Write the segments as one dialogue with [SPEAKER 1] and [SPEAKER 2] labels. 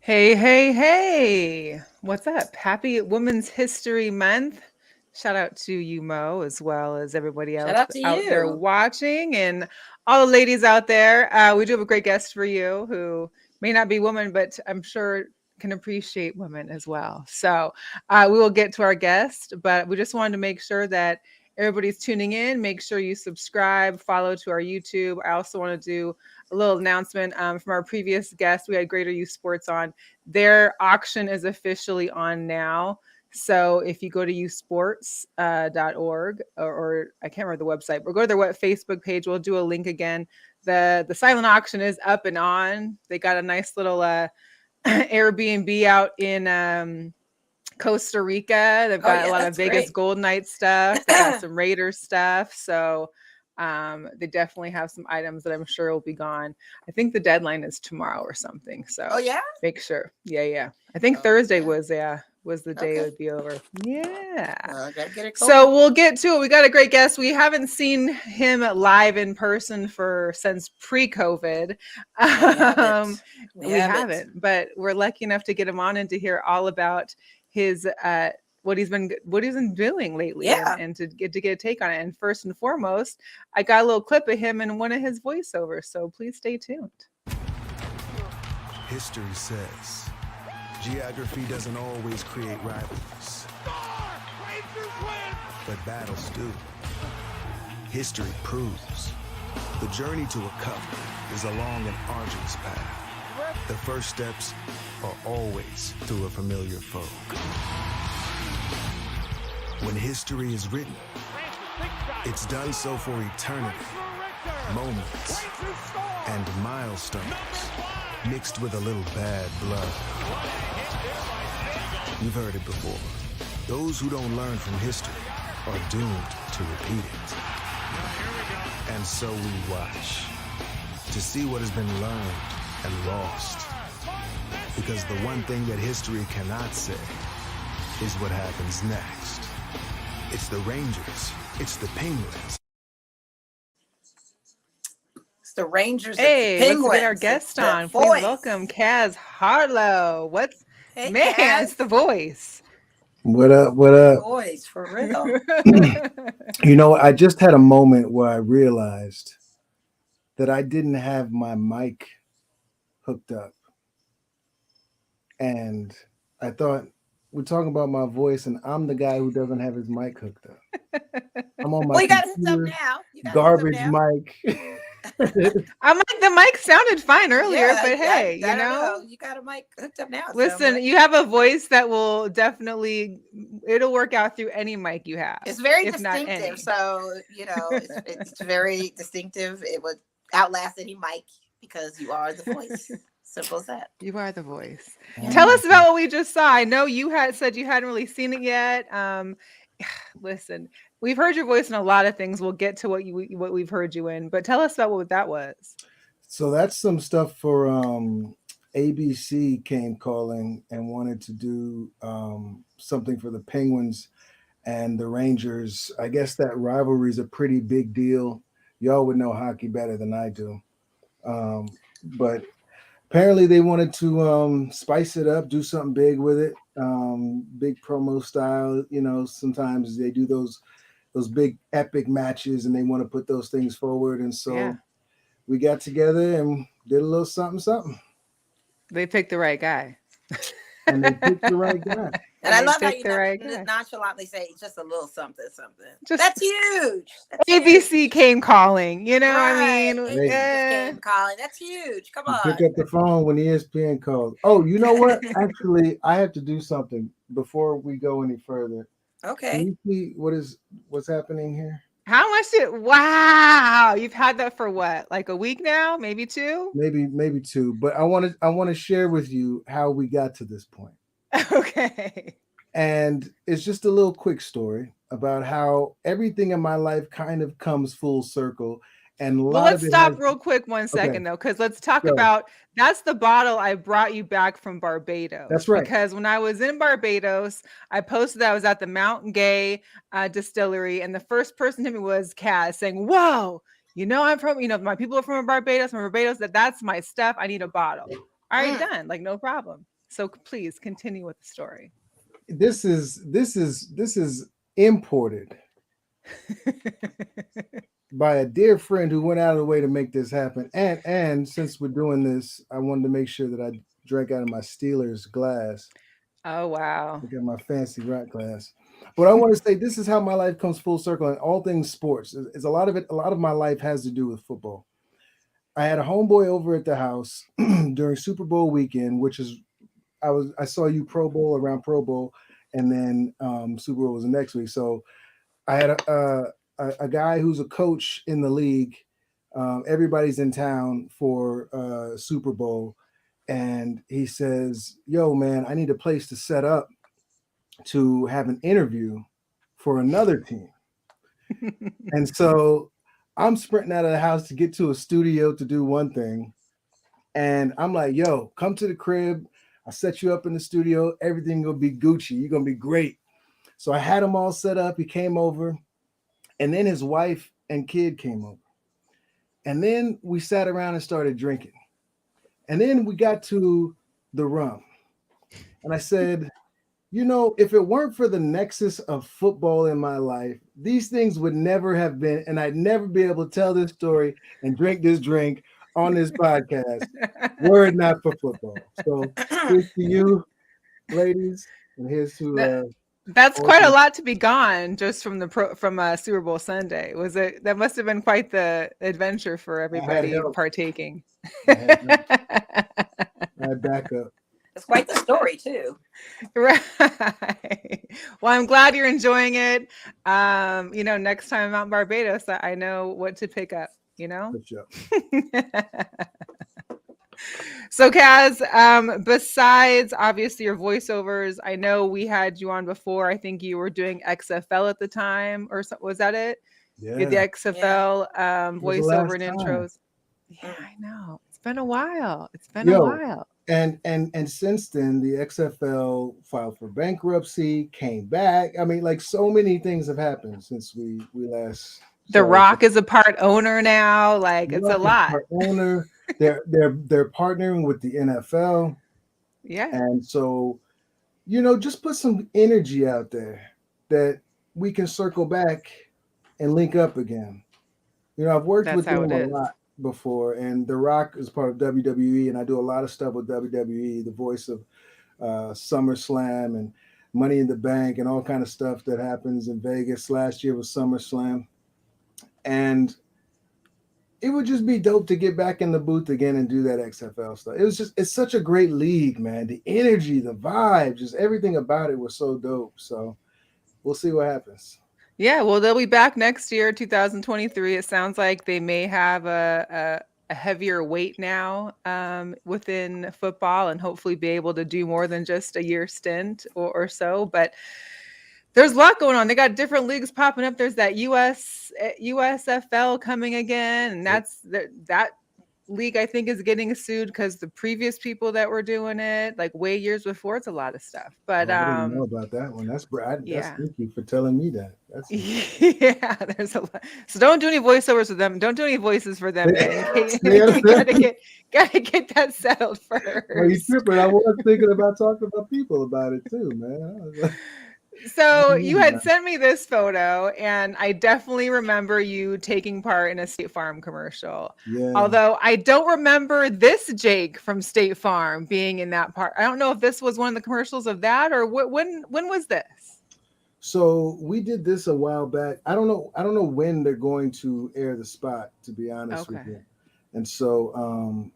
[SPEAKER 1] Hey, hey, hey. What's up? Happy Women's History Month. Shout out to you, Mo, as well as everybody
[SPEAKER 2] Shout
[SPEAKER 1] else
[SPEAKER 2] out to
[SPEAKER 1] out there
[SPEAKER 2] you.
[SPEAKER 1] watching and all the ladies out there. We do have a great guest for you who may not be woman, but I'm sure can appreciate women as well. So we will get to our guest, but we just wanted to make sure that everybody's tuning in. Make sure you subscribe, follow to our YouTube. I also want to do a little announcement from our previous guest. We had Greater Youth Sports on. Their auction is officially on now. So if you go to youthsports.org or I can't remember the website, but go to their Facebook page. We'll do a link again. The silent auction is up and on. They got a nice little Airbnb out in Costa Rica. They've
[SPEAKER 2] Oh
[SPEAKER 1] got a
[SPEAKER 2] yeah,
[SPEAKER 1] lot of
[SPEAKER 2] that's
[SPEAKER 1] Vegas
[SPEAKER 2] great.
[SPEAKER 1] Golden Knights stuff. They got some Raiders stuff. So they definitely have some items that I'm sure will be gone. I think the deadline is tomorrow or something.
[SPEAKER 2] Oh
[SPEAKER 1] So
[SPEAKER 2] yeah.
[SPEAKER 1] make sure. Yeah. I think Thursday
[SPEAKER 2] Okay.
[SPEAKER 1] was the day it
[SPEAKER 2] Okay.
[SPEAKER 1] would be over. Yeah.
[SPEAKER 2] Well, I gotta get it
[SPEAKER 1] So
[SPEAKER 2] going.
[SPEAKER 1] we'll get to it. We got a great guest. We haven't seen him live in person for since pre-COVID.
[SPEAKER 2] No, we
[SPEAKER 1] Um,
[SPEAKER 2] haven't. We
[SPEAKER 1] we
[SPEAKER 2] haven't.
[SPEAKER 1] haven't, but we're lucky enough to get him on and to hear all about his what he's been doing lately
[SPEAKER 2] Yeah.
[SPEAKER 1] and to get a take on it. And first and foremost, I got a little clip of him in one of his voiceovers. So please stay tuned.
[SPEAKER 3] History says geography doesn't always create rivalries, but battles do. History proves the journey to a cup is a long and arduous path. The first steps are always through a familiar foe. When history is written, it's done so for eternity. Moments and milestones mixed with a little bad blood. You've heard it before. Those who don't learn from history are doomed to repeat it. And so we watch to see what has been learned and lost. Because the one thing that history cannot say is what happens next. It's the Rangers. It's the Penguins.
[SPEAKER 2] It's the Rangers. It's the
[SPEAKER 1] Hey, let's get our
[SPEAKER 2] Penguins. It's
[SPEAKER 1] guest
[SPEAKER 2] the
[SPEAKER 1] on. Please
[SPEAKER 2] voice.
[SPEAKER 1] welcome Caz Harleaux. What's
[SPEAKER 2] Hey,
[SPEAKER 1] man? It's
[SPEAKER 2] Caz.
[SPEAKER 1] the voice.
[SPEAKER 4] What up? What up?
[SPEAKER 2] Voice for real.
[SPEAKER 4] I just had a moment where I realized that I didn't have my mic hooked up. And I thought we're talking about my voice, and I'm the guy who doesn't have his mic hooked up. I'm on my
[SPEAKER 2] Well, you got it hooked up
[SPEAKER 4] computer,
[SPEAKER 2] now. You got it hooked up
[SPEAKER 4] garbage
[SPEAKER 2] now.
[SPEAKER 4] mic.
[SPEAKER 1] I'm like the mic sounded fine earlier,
[SPEAKER 2] Yeah,
[SPEAKER 1] but hey,
[SPEAKER 2] I don't know. You got a mic hooked up now. it sounds
[SPEAKER 1] listen,
[SPEAKER 2] like.
[SPEAKER 1] you have a voice that will definitely it'll work out through any mic you have.
[SPEAKER 2] It's very
[SPEAKER 1] if not any.
[SPEAKER 2] distinctive. So it's very distinctive. It would outlast any mic because you are the voice. Simple as that.
[SPEAKER 1] You are the voice.
[SPEAKER 2] Yeah.
[SPEAKER 1] Tell us about what we just saw. I know you had said you hadn't really seen it yet. Listen, we've heard your voice in a lot of things. We'll get to what we've heard you in, but tell us about what that was.
[SPEAKER 4] So that's some stuff for ABC came calling and wanted to do something for the Penguins and the Rangers. I guess that rivalry is a pretty big deal. Y'all would know hockey better than I do. But apparently they wanted to spice it up, do something big with it. Big promo style. Sometimes they do those big epic matches and they want to put those things forward. And so we got together and did a little something.
[SPEAKER 1] They picked the right guy.
[SPEAKER 4] And they picked the right guy.
[SPEAKER 2] And I love how you
[SPEAKER 1] right
[SPEAKER 2] nonchalantly say just a little something.
[SPEAKER 1] Just,
[SPEAKER 2] That's huge. That's
[SPEAKER 1] ABC
[SPEAKER 2] huge.
[SPEAKER 1] came calling. You know,
[SPEAKER 2] Right.
[SPEAKER 1] I mean,
[SPEAKER 2] ABC just came calling. That's huge. Come on.
[SPEAKER 4] Pick up the phone when ESPN calls. Oh, you know what? Actually, I have to do something before we go any further.
[SPEAKER 2] Okay.
[SPEAKER 4] Can you see what's happening here?
[SPEAKER 1] How much wow, you've had that for what? Like a week now? Maybe two?
[SPEAKER 4] Maybe two. But I want to share with you how we got to this point.
[SPEAKER 1] Okay.
[SPEAKER 4] And it's just a little quick story about how everything in my life kind of comes full circle. And
[SPEAKER 1] let's stop real quick 1 second though, because let's talk about that's the bottle I brought you back from Barbados.
[SPEAKER 4] That's right.
[SPEAKER 1] Because when I was in Barbados, I posted that I was at the Mount Gay distillery, and the first person to me was Caz saying, "Whoa, I'm from, my people are from Barbados, that's my stuff. I need a bottle." All right, done. Like no problem. So please continue with the story.
[SPEAKER 4] This is imported by a dear friend who went out of the way to make this happen. And since we're doing this, I wanted to make sure that I drank out of my Steelers glass.
[SPEAKER 1] Oh wow.
[SPEAKER 4] I got my fancy rock glass. But I want to say this is how my life comes full circle in all things sports. It's a lot of it. A lot of my life has to do with football. I had a homeboy over at the house during Super Bowl weekend, which is I saw you Pro Bowl around Pro Bowl, and then Super Bowl was the next week. So I had a guy who's a coach in the league. Everybody's in town for Super Bowl, and he says, "Yo, man, I need a place to set up to have an interview for another team." And so I'm sprinting out of the house to get to a studio to do one thing, and I'm like, "Yo, come to the crib. I'll set you up in the studio. Everything gonna be Gucci. You're gonna be great." So I had him all set up. He came over, and then his wife and kid came over. And then we sat around and started drinking. And then we got to the rum. And I said, if it weren't for the nexus of football in my life, these things would never have been, and I'd never be able to tell this story and drink this drink on this podcast were it not for football. So here's to you, ladies, and here's to
[SPEAKER 1] That's
[SPEAKER 4] all
[SPEAKER 1] quite a
[SPEAKER 4] the-
[SPEAKER 1] lot to be gone just from Super Bowl Sunday. Was it that must have been quite the adventure for
[SPEAKER 4] I had
[SPEAKER 1] everybody
[SPEAKER 4] help.
[SPEAKER 1] partaking.
[SPEAKER 4] I had help. I had backup.
[SPEAKER 2] It's quite the story too.
[SPEAKER 1] Right. Well, I'm glad you're enjoying it. Next time I'm out in Barbados, I know what to pick up, you know?
[SPEAKER 4] Good job.
[SPEAKER 1] So, Kaz, besides obviously your voiceovers, I know we had you on before. I think you were doing XFL at the time, or was that it? You did the
[SPEAKER 4] Yeah.
[SPEAKER 1] XFL
[SPEAKER 4] It was the
[SPEAKER 1] voiceover
[SPEAKER 4] last
[SPEAKER 1] and
[SPEAKER 4] time.
[SPEAKER 1] intros. Yeah, I know. It's been a while. It's been a
[SPEAKER 4] Yo,
[SPEAKER 1] while.
[SPEAKER 4] and since then the XFL filed for bankruptcy, came back. I mean, like so many things have happened since we last
[SPEAKER 1] The
[SPEAKER 4] started.
[SPEAKER 1] Rock is a part owner now. Like it's a
[SPEAKER 4] Rock is
[SPEAKER 1] lot.
[SPEAKER 4] our owner. They're partnering with the NFL,
[SPEAKER 1] Yeah,
[SPEAKER 4] and so just put some energy out there that we can circle back and link up again. I've worked
[SPEAKER 1] that's
[SPEAKER 4] with
[SPEAKER 1] how
[SPEAKER 4] them
[SPEAKER 1] it
[SPEAKER 4] a
[SPEAKER 1] is.
[SPEAKER 4] lot before, and The Rock is part of WWE, and I do a lot of stuff with WWE, the voice of SummerSlam and Money in the Bank and all kind of stuff that happens in Vegas. Last year was SummerSlam, and it would just be dope to get back in the booth again and do that XFL stuff. It's such a great league, man. The energy, the vibe, just everything about it was so dope. So we'll see what happens.
[SPEAKER 1] Yeah, well, they'll be back next year, 2023. It sounds like they may have a heavier weight now within football and hopefully be able to do more than just a year stint or so. But there's a lot going on. They got different leagues popping up. There's that USFL coming again, and that league I think is getting sued because the previous people that were doing it, like way years before, it's a lot of stuff. But
[SPEAKER 4] Oh, I didn't know about that one. That's Brad. That's
[SPEAKER 1] yeah.
[SPEAKER 4] thank you for telling me that. That's
[SPEAKER 1] Yeah, there's a lot. So don't do any voiceovers with them. Don't do any voices for them yet.
[SPEAKER 4] yeah.
[SPEAKER 1] You gotta get that settled
[SPEAKER 4] Well, you
[SPEAKER 1] first.
[SPEAKER 4] tripping. I was thinking about talking about people about it too, man. I was like,
[SPEAKER 1] So you
[SPEAKER 4] "Mm,
[SPEAKER 1] had sent me this photo, and I definitely remember you taking part in a State Farm commercial.
[SPEAKER 4] yeah.
[SPEAKER 1] Although I don't remember this Jake from State Farm being in that part. I don't know if this was one of the commercials of that or when was this?
[SPEAKER 4] So we did this a while back. I don't know. I don't know when they're going to air the spot, to be honest with
[SPEAKER 1] Okay.
[SPEAKER 4] you. And so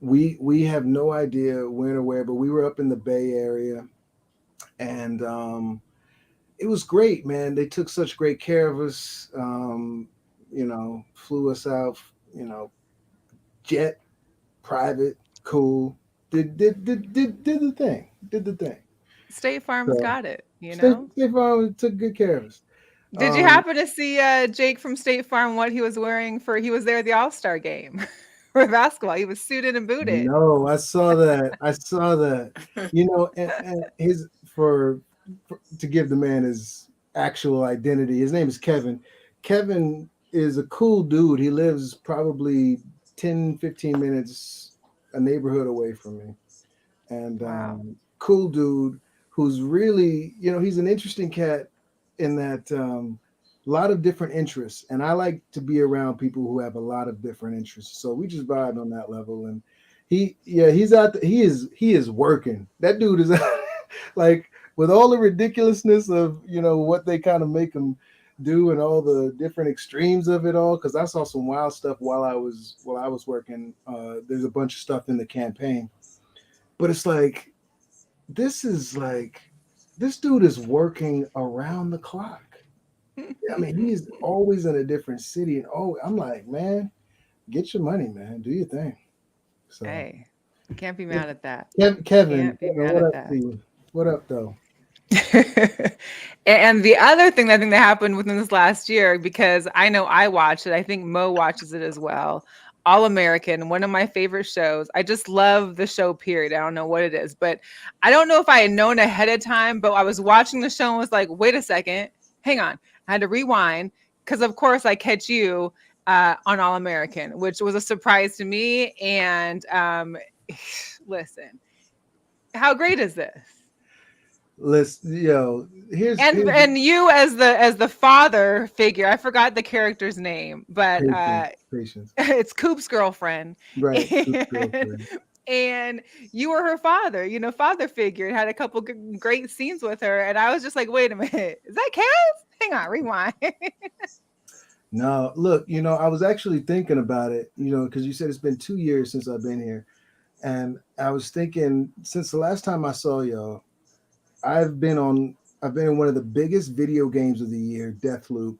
[SPEAKER 4] we have no idea when or where, but we were up in the Bay Area, and it was great, man. They took such great care of us. Flew us out. Jet, private, cool. Did the thing. Did the thing.
[SPEAKER 1] State Farm's
[SPEAKER 4] So
[SPEAKER 1] got it, you know?
[SPEAKER 4] State Farm took good care of us.
[SPEAKER 1] Did you
[SPEAKER 4] Um,
[SPEAKER 1] happen to see Jake from State Farm what he was wearing he was there at the All-Star game for basketball? He was suited and booted.
[SPEAKER 4] no, I saw that. I saw that. And his for to give the man his actual identity. His name is Kevin. Kevin is a cool dude. He lives probably 10, 15 minutes a neighborhood away from me. and
[SPEAKER 1] Wow.
[SPEAKER 4] cool dude who's really, he's an interesting cat in that a lot of different interests, and I like to be around people who have a lot of different interests. So we just vibe on that level, and he's out. He is working. That dude is like with all the ridiculousness of what they kind of make him do and all the different extremes of it all. Because I saw some wild stuff while I was working. There's a bunch of stuff in the campaign, but it's like this is like this dude is working around the clock. I mean, he's always in a different city, and I'm like, man, get your money, man, do your thing. So,
[SPEAKER 1] Hey, can't be mad at that.
[SPEAKER 4] Kevin,
[SPEAKER 1] Can't be mad
[SPEAKER 4] what
[SPEAKER 1] at
[SPEAKER 4] up to
[SPEAKER 1] that.
[SPEAKER 4] you? What up, though?
[SPEAKER 1] And the other thing I think that happened within this last year, because I know I watched it, I think Mo watches it as well. All American, one of my favorite shows. I just love the show, period. I don't know what it is, but I don't know if I had known ahead of time, but I was watching the show and was like, wait a second, hang on. I had to rewind because, of course, I catch you on All American, which was a surprise to me. And listen, how great is this?
[SPEAKER 4] Listen, here's
[SPEAKER 1] And you as the father figure, I forgot the character's name, but
[SPEAKER 4] patience,
[SPEAKER 1] it's Coop's girlfriend.
[SPEAKER 4] right? Coop's
[SPEAKER 1] and,
[SPEAKER 4] girlfriend.
[SPEAKER 1] and you were her father, father figure, and had a couple great scenes with her, and I was just like, wait a minute, is that Caz? Hang on, rewind.
[SPEAKER 4] No, look, I was actually thinking about it, because you said it's been 2 years since I've been here, and I was thinking since the last time I saw y'all, I've been on. I've been in one of the biggest video games of the year, Deathloop.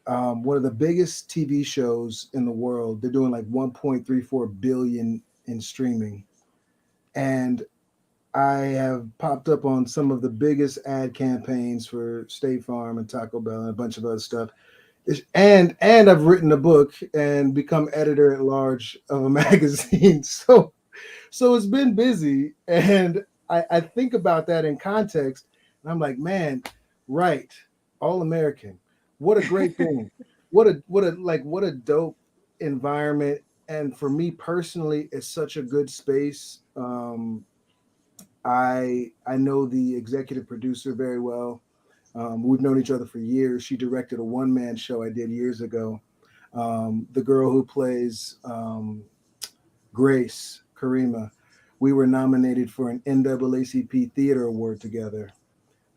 [SPEAKER 4] One of the biggest TV shows in the world. They're doing like 1.34 billion in streaming, and I have popped up on some of the biggest ad campaigns for State Farm and Taco Bell and a bunch of other stuff. And I've written a book and become editor at large of a magazine. So it's been busy, and I think about that in context, and I'm like, man, right, All American, what a great thing, what a dope environment, and for me personally, it's such a good space. I know the executive producer very well. We've known each other for years. She directed a one-man show I did years ago. The girl who plays Grace Karima, we were nominated for an NAACP Theater Award together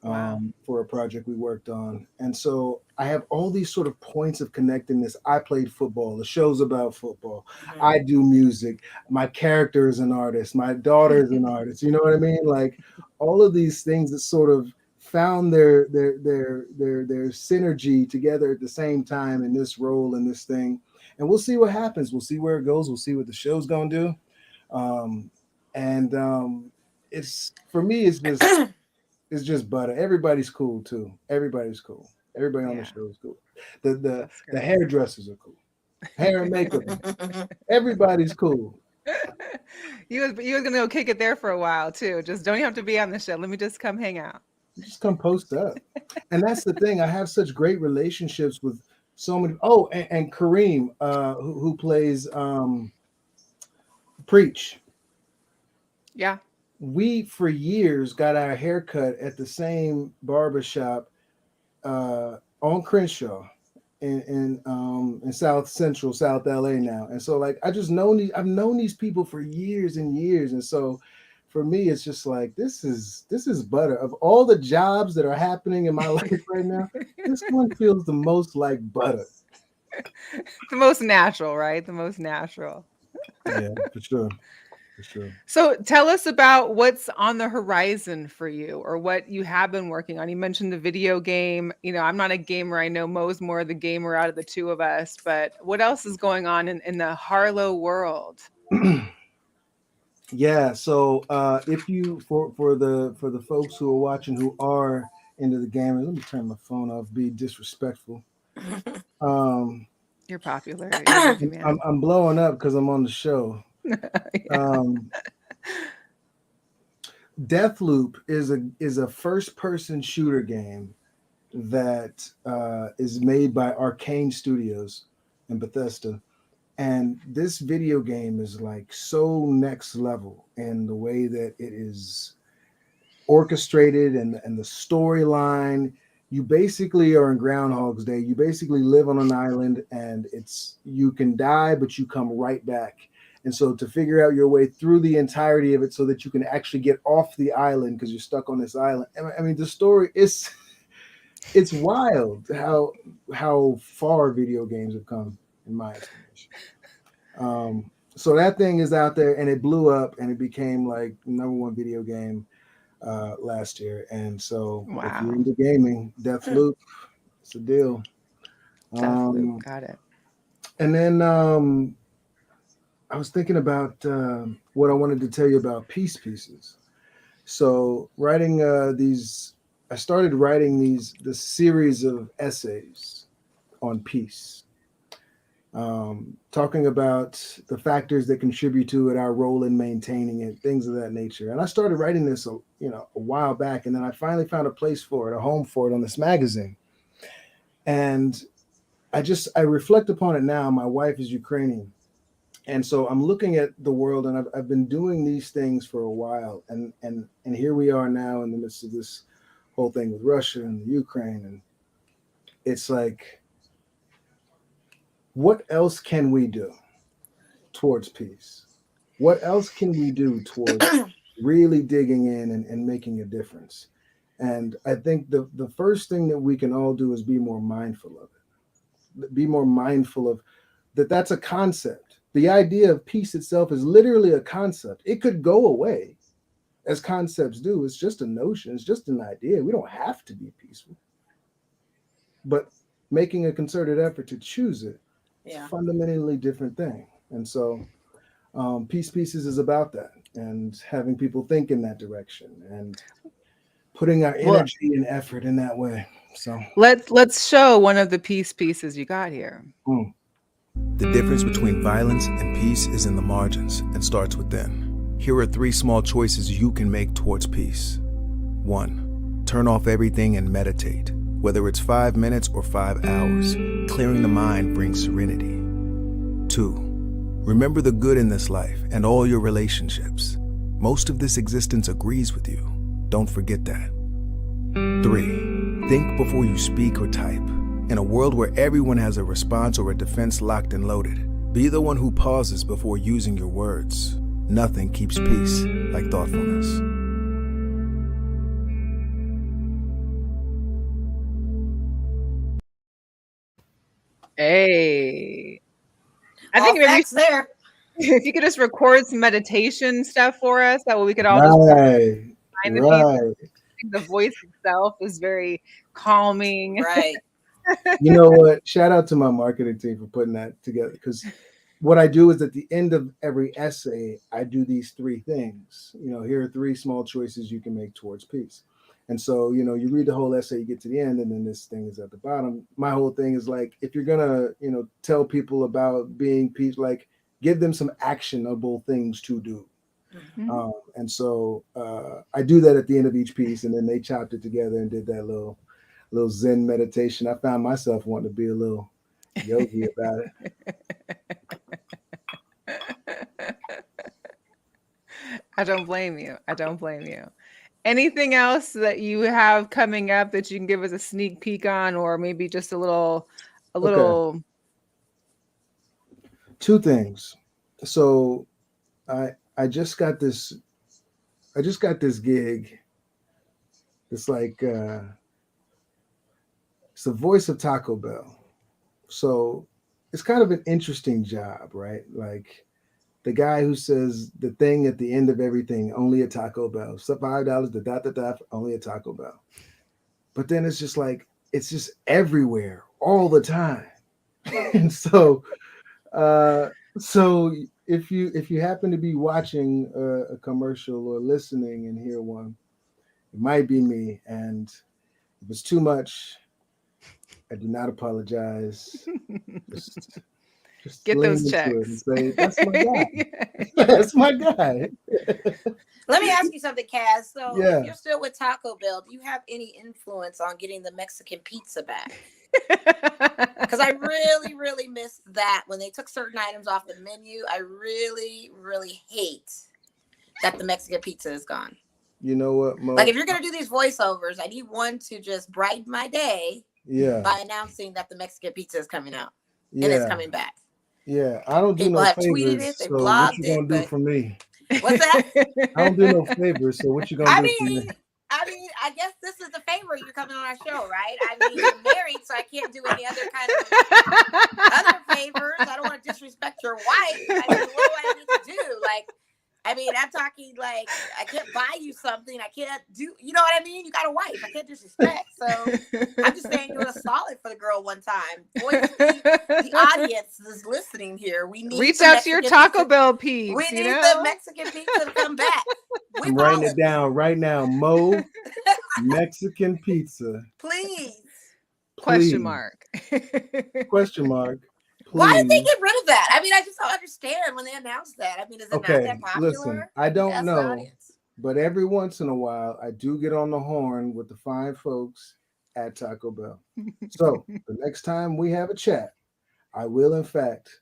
[SPEAKER 1] Wow.
[SPEAKER 4] for a project we worked on. And so I have all these sort of points of connectedness. I played football. The show's about football.
[SPEAKER 2] Mhm.
[SPEAKER 4] I do music. My character is an artist. My daughter is an artist. You know what I mean? Like all of these things that sort of found their synergy together at the same time in this role in this thing. And we'll see what happens. We'll see where it goes. We'll see what the show's gonna do. Um, and it's for me, it's just butter. Everybody's cool too. Everybody's cool. Everybody on the
[SPEAKER 1] Yeah,
[SPEAKER 4] show is cool. The
[SPEAKER 1] that's
[SPEAKER 4] the
[SPEAKER 1] great.
[SPEAKER 4] hairdressers are cool. Hair and makeup. Everybody's cool.
[SPEAKER 1] You was gonna go kick it there for a while too. Just don't even have to be on the show. Let me just come hang out.
[SPEAKER 4] Just come post up. And that's the thing. I have such great relationships with so many. Oh, and Kareem, who plays Preach.
[SPEAKER 1] Yeah.
[SPEAKER 4] We for years got our hair cut at the same barbershop on Crenshaw in South Central South LA now. And so like I've known these people for years and years. And so for me it's just like this is butter. Of all the jobs that are happening in my life right now, this one feels the most like butter.
[SPEAKER 1] The most natural, right? The most natural.
[SPEAKER 4] Yeah, for sure. For sure.
[SPEAKER 1] So tell us about what's on the horizon for you or what you have been working on. You mentioned the video game. I'm not a gamer. I know Mo's more the gamer out of the two of us, but what else is going on in the Harlow world?
[SPEAKER 4] Yeah, so if you for the folks who are watching who are into the gaming, let me turn my phone off, be disrespectful. Um
[SPEAKER 1] You're popular. You're a busy
[SPEAKER 4] I'm,
[SPEAKER 1] man.
[SPEAKER 4] I'm blowing up because I'm on the show.
[SPEAKER 1] Yeah.
[SPEAKER 4] Um, Deathloop is a first person shooter game that is made by Arcane Studios in Bethesda, And this video game is like so next level in the way that it is orchestrated and the storyline. You basically are in Groundhog's Day. You basically live on an island, and it's you can die, but you come right back. And so to figure out your way through the entirety of it, so that you can actually get off the island because you're stuck on this island. I mean, the story is it's wild how far video games have come, in my estimation. So that thing is out there, and it blew up, and it became like number one video game last year. And so if you're
[SPEAKER 1] Wow.
[SPEAKER 4] into gaming, Deathloop, it's a deal.
[SPEAKER 1] Deathloop.
[SPEAKER 4] Um,
[SPEAKER 1] Got it.
[SPEAKER 4] and then I was thinking about what I wanted to tell you about peace pieces. So writing I started writing this series of essays on peace, talking about the factors that contribute to it, our role in maintaining it, things of that nature. And I started writing this, a while back, and then I finally found a place for it, a home for it on this magazine. And I reflect upon it now. My wife is Ukrainian, and so I'm looking at the world, and I've been doing these things for a while, and here we are now in the midst of this whole thing with Russia and the Ukraine, and it's like, what else can we do towards peace? What else can we do towards really digging in and making a difference? And I think the first thing that we can all do is be more mindful of it. Be more mindful of that. That's a concept. The idea of peace itself is literally a concept. It could go away, as concepts do. It's just a notion. It's just an idea. We don't have to be peaceful, but making a concerted effort to choose it is a
[SPEAKER 2] Yeah.
[SPEAKER 4] fundamentally different thing. And so peace pieces is about that, and having people think in that direction, and putting our
[SPEAKER 1] Well,
[SPEAKER 4] energy and effort in that way. So
[SPEAKER 1] let's show one of the peace pieces you got here.
[SPEAKER 4] mm,
[SPEAKER 3] The difference between violence and peace is in the margins and starts within. Here are 3 small choices you can make towards peace. 1. Turn off everything and meditate. Whether it's 5 minutes or 5 hours, clearing the mind brings serenity. 2. Remember the good in this life and all your relationships. Most of this existence agrees with you. Don't forget that. 3. Think before you speak or type. In a world where everyone has a response or a defense locked and loaded, be the one who pauses before using your words. Nothing keeps peace like thoughtfulness.
[SPEAKER 1] Hey. I
[SPEAKER 2] All
[SPEAKER 1] think maybe
[SPEAKER 2] facts there.
[SPEAKER 1] if you could just record some meditation stuff for us, that way we could all just
[SPEAKER 4] right,
[SPEAKER 1] find the peace. I
[SPEAKER 4] right.
[SPEAKER 1] think the voice itself is very calming.
[SPEAKER 2] Right.
[SPEAKER 4] You know what? Shout out to my marketing team for putting that together, because what I do is at the end of every essay, I do these 3 things. Here are 3 small choices you can make towards peace. And so, you read the whole essay, you get to the end, and then this thing is at the bottom. My whole thing is like, if you're gonna, tell people about being peace, like, give them some actionable things to do.
[SPEAKER 1] Mhm.
[SPEAKER 4] And so I do that at the end of each piece, and then they chopped it together and did that little Zen meditation. I found myself wanting to be a little yogi about it.
[SPEAKER 1] I don't blame you. I don't blame you. Anything else that you have coming up that you can give us a sneak peek on, or maybe just a
[SPEAKER 4] Okay,
[SPEAKER 1] little
[SPEAKER 4] 2 things. So I I just got this I just got this gig. It's like it's the voice of Taco Bell. So it's kind of an interesting job, right? Like the guy who says the thing at the end of everything, only a Taco Bell. So $5, the dot dot dot, only a Taco Bell. But then it's just like it's just everywhere all the time. And uh so if you happen to be watching a commercial or listening and hear one, it might be me. And if it's too much, I do not apologize. Just Just
[SPEAKER 1] Get
[SPEAKER 4] lean
[SPEAKER 1] those
[SPEAKER 4] into it and
[SPEAKER 1] checks.
[SPEAKER 4] say, "That's my guy. That's my guy."
[SPEAKER 2] Let me ask you something, Kaz. So, if
[SPEAKER 4] Yeah.
[SPEAKER 2] you're still with Taco Bell, do you have any influence on getting the Mexican pizza back? Because I really, really miss that when they took certain items off the menu. I really, really hate that the Mexican pizza is gone.
[SPEAKER 4] You know what,
[SPEAKER 2] Like,
[SPEAKER 4] Mo?
[SPEAKER 2] if you're gonna do these voiceovers, I need one to just brighten my day
[SPEAKER 4] Yeah,
[SPEAKER 2] by announcing that the Mexican pizza is coming out and it's
[SPEAKER 4] yeah,
[SPEAKER 2] coming back.
[SPEAKER 4] yeah. I don't do
[SPEAKER 2] People
[SPEAKER 4] no
[SPEAKER 2] have tweeted
[SPEAKER 4] favors,
[SPEAKER 2] it, they
[SPEAKER 4] so what
[SPEAKER 2] blogged
[SPEAKER 4] you
[SPEAKER 2] it,
[SPEAKER 4] gonna do
[SPEAKER 2] but
[SPEAKER 4] for me?
[SPEAKER 2] what's that?
[SPEAKER 4] I don't do no favors, so what you gonna
[SPEAKER 2] I
[SPEAKER 4] do for me?
[SPEAKER 2] mean, I guess this is the favor you're coming on our show, right? I mean, you're married, so I can't do any other kind of other favors. I don't want to disrespect your wife. I mean, what do I need to do? Like, I mean, I'm talking like I can't buy you something. I can't do, you know what I mean? You got a wife. I can't disrespect. So I'm just saying you're a solid for the girl one time. Voice the audience is listening here. We need
[SPEAKER 1] Reach
[SPEAKER 2] the
[SPEAKER 1] out to your
[SPEAKER 2] Mexican
[SPEAKER 1] Taco
[SPEAKER 2] pizza.
[SPEAKER 1] Bell
[SPEAKER 2] We
[SPEAKER 1] peeps, you
[SPEAKER 2] need the
[SPEAKER 1] know?
[SPEAKER 2] Mexican pizza to come back with
[SPEAKER 4] I'm writing it
[SPEAKER 2] olives.
[SPEAKER 4] down right now. Mo Mexican pizza,
[SPEAKER 2] Please.
[SPEAKER 1] Question
[SPEAKER 4] please.
[SPEAKER 1] mark.
[SPEAKER 4] Question mark.
[SPEAKER 2] Why did they
[SPEAKER 4] Please.
[SPEAKER 2] get rid of that? I mean, I just don't understand when they announced that. I mean, is it not
[SPEAKER 4] Okay,
[SPEAKER 2] that
[SPEAKER 4] listen.
[SPEAKER 2] popular?
[SPEAKER 4] I
[SPEAKER 2] You
[SPEAKER 4] don't
[SPEAKER 2] ask the
[SPEAKER 4] know,
[SPEAKER 2] audience.
[SPEAKER 4] but every once in a while, I do get on the horn with the fine folks at Taco Bell. So the next time we have a chat, I will, in fact,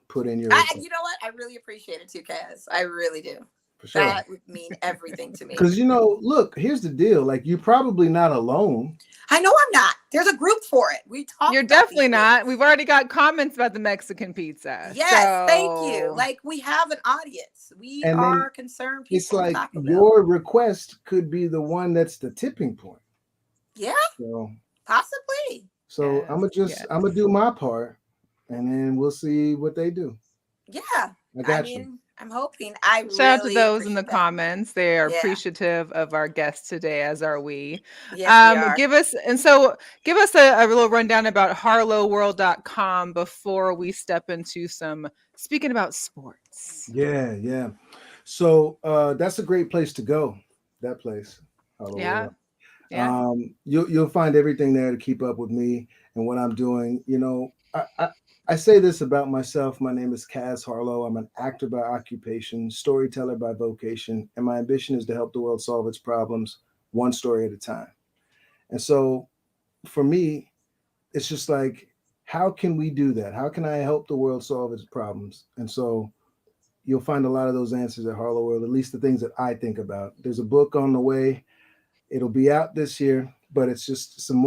[SPEAKER 4] put in your request
[SPEAKER 2] You know what? I really appreciate it too, Kaz. I really do.
[SPEAKER 4] for sure.
[SPEAKER 2] That would mean everything to me.
[SPEAKER 4] Because look, here's the deal. Like, you're probably not alone.
[SPEAKER 2] I know I'm not. There's a group for it. We talk
[SPEAKER 1] You're
[SPEAKER 2] about these
[SPEAKER 1] definitely not.
[SPEAKER 2] things.
[SPEAKER 1] We've already got comments about the Mexican pizza.
[SPEAKER 2] Yes, thank you.
[SPEAKER 1] So
[SPEAKER 2] Like we have an audience. We
[SPEAKER 4] And then
[SPEAKER 2] are concerned
[SPEAKER 4] it's
[SPEAKER 2] people with
[SPEAKER 4] like
[SPEAKER 2] Taco Bell.
[SPEAKER 4] your request could be the one that's the tipping point.
[SPEAKER 2] Yeah,
[SPEAKER 4] So,
[SPEAKER 2] possibly.
[SPEAKER 4] so
[SPEAKER 1] yes, yes.
[SPEAKER 4] I'm gonna do my part, and then we'll see what they do.
[SPEAKER 2] Yeah.
[SPEAKER 4] I
[SPEAKER 2] I
[SPEAKER 4] got you.
[SPEAKER 2] mean, I'm hoping. I
[SPEAKER 1] Shout out to
[SPEAKER 2] really
[SPEAKER 1] those in the
[SPEAKER 2] appreciate that.
[SPEAKER 1] comments. They are
[SPEAKER 2] Yeah.
[SPEAKER 1] appreciative of our guests today, as are we.
[SPEAKER 2] Yes, we are.
[SPEAKER 1] Give us a little rundown about harlowworld.com before we step into some speaking about sports.
[SPEAKER 4] Yeah, yeah. So that's a great place to go. That place, Hello
[SPEAKER 1] Yeah,
[SPEAKER 4] World.
[SPEAKER 1] yeah.
[SPEAKER 4] You'll find everything there to keep up with me and what I'm doing. I say this about myself. My name is Caz Harleaux. I'm an actor by occupation, storyteller by vocation, and my ambition is to help the world solve its problems one story at a time. And so, for me, it's just like, how can we do that? How can I help the world solve its problems? And so, you'll find a lot of those answers at Harlow World, at least the things that I think about. There's a book on the way. It'll be out this year, but it's just some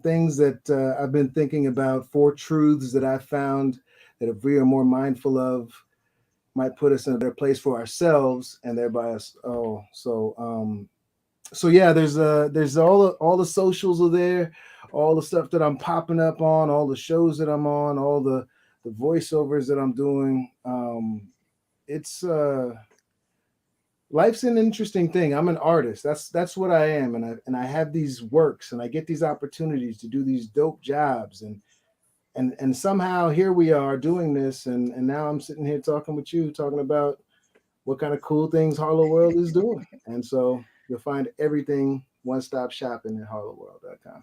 [SPEAKER 4] things that I've been thinking about, 4 truths that I found that if we are more mindful of, might put us in a better place for ourselves and thereby us. So yeah, there's all the socials are there, all the stuff that I'm popping up on, all the shows that I'm on, all the voiceovers that I'm doing. It's Life's an interesting thing. I'm an artist. That's what I am, and I have these works, and I get these opportunities to do these dope jobs, and somehow here we are doing this, and now I'm sitting here talking with you, talking about what kind of cool things Harlow World is doing, and so you'll find everything one stop shopping at harlowworld.com.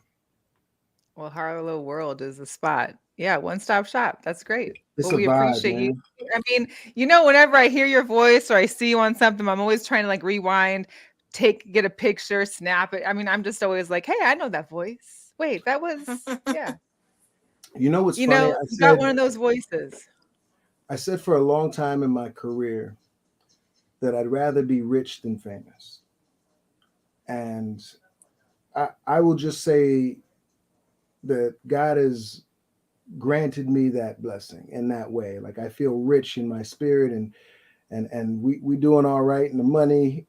[SPEAKER 1] Well, Harlow World is the spot. Yeah, one-stop shop. That's great.
[SPEAKER 4] It's
[SPEAKER 1] Well,
[SPEAKER 4] a
[SPEAKER 1] we
[SPEAKER 4] vibe,
[SPEAKER 1] appreciate you.
[SPEAKER 4] man.
[SPEAKER 1] I mean, whenever I hear your voice or I see you on something, I'm always trying to like rewind, get a picture, snap it. I mean, I'm just always like, hey, I know that voice. Wait, that was, yeah.
[SPEAKER 4] You know what's funny?
[SPEAKER 1] You got one of those voices.
[SPEAKER 4] I said for a long time in my career that I'd rather be rich than famous. And I will just say that God has granted me that blessing in that way. Like, I feel rich in my spirit, and we doing all right in the money,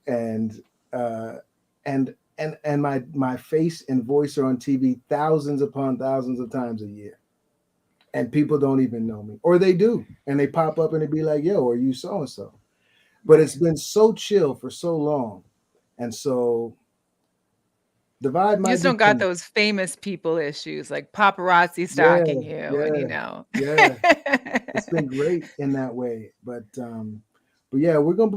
[SPEAKER 4] uh and my face and voice are on TV thousands upon thousands of times a year. And people don't even know me. Or they do. And they pop up and they be like, yo, are you so and so? But it's
[SPEAKER 1] Right.
[SPEAKER 4] been so chill for so long. And so the vibe
[SPEAKER 1] You
[SPEAKER 4] might
[SPEAKER 1] just
[SPEAKER 4] be
[SPEAKER 1] don't got
[SPEAKER 4] changing.
[SPEAKER 1] those famous people issues like paparazzi
[SPEAKER 4] Yeah,
[SPEAKER 1] stalking you and
[SPEAKER 4] yeah, yeah. It's been great in that way. But yeah, we're gonna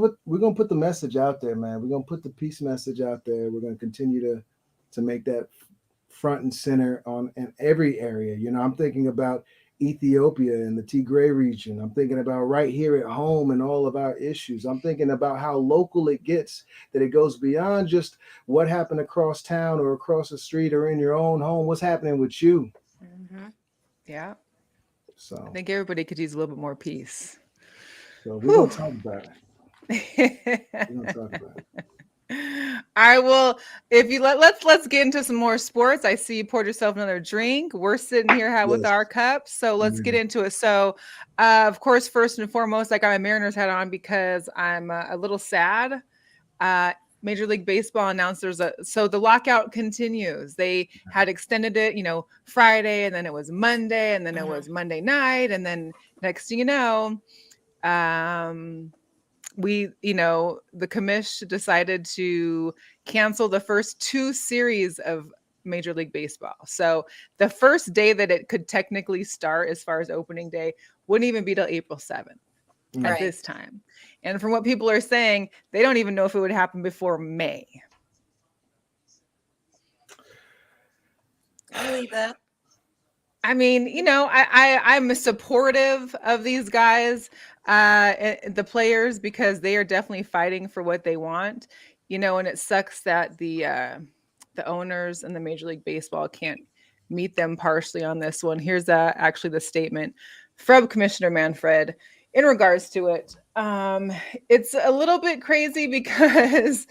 [SPEAKER 4] put the message out there, man. We're gonna put the peace message out there. We're gonna continue to make that front and center on in every area. I'm thinking about Ethiopia and the Tigray region. I'm thinking about right here at home and all of our issues. I'm thinking about how local it gets, that it goes beyond just what happened across town or across the street or in your own home. What's happening with you?
[SPEAKER 2] Mm-hmm.
[SPEAKER 1] Yeah. I
[SPEAKER 4] So,
[SPEAKER 1] think everybody could use a little bit more peace.
[SPEAKER 4] so we're gonna
[SPEAKER 1] Whew.
[SPEAKER 4] talk about it. We're gonna talk about it.
[SPEAKER 1] I will. If you let's get into some more sports. I see you poured yourself another drink. We're sitting here with
[SPEAKER 4] Yes,
[SPEAKER 1] our cups, so
[SPEAKER 4] I'm
[SPEAKER 1] let's get
[SPEAKER 4] ready.
[SPEAKER 1] into it. So, of course, first and foremost, I got my Mariners hat on because I'm a little sad. Uh, Major League Baseball announced so the lockout continues. They had extended it, Friday, and then it was Monday, and then it
[SPEAKER 2] Mm-hmm.
[SPEAKER 1] was Monday night, and then next thing you know, um, the commish decided to cancel the first two series of Major League Baseball. So the first day that it could technically start as far as opening day wouldn't even be till April 7th at
[SPEAKER 4] Mm.
[SPEAKER 2] Right.
[SPEAKER 1] this time. And from what people are saying, they don't even know if it would happen before May.
[SPEAKER 2] I believe that.
[SPEAKER 1] I mean, I'm supportive of these guys, the players, because they are definitely fighting for what they want, and it sucks that the owners and the Major League Baseball can't meet them partially on this one. Here's actually the statement from Commissioner Manfred in regards to it. It's a little bit crazy because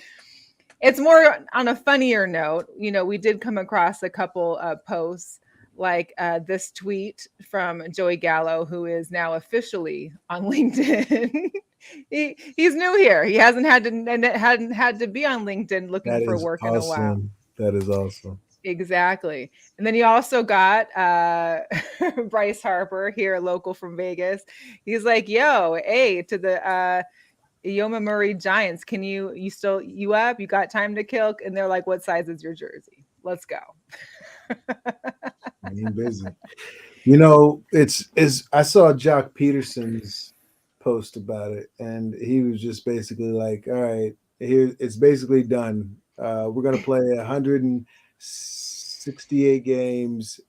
[SPEAKER 1] it's more on a funnier note. We did come across a couple posts like this tweet from Joey Gallo, who is now officially on LinkedIn. He's new here. He hadn't had to be on LinkedIn looking
[SPEAKER 4] That
[SPEAKER 1] for
[SPEAKER 4] is
[SPEAKER 1] work in a while.
[SPEAKER 4] awesome. That is awesome.
[SPEAKER 1] Exactly. And then you also got Bryce Harper here, local from Vegas. He's like, yo, hey, to the Yoma Murray Giants. Can you up? You got time to kill? And they're like, what size is your jersey? Let's go.
[SPEAKER 4] Being busy. It's I saw Jock Peterson's post about it, and he was just basically like, "All right, here it's basically done. We're gonna play 168 games,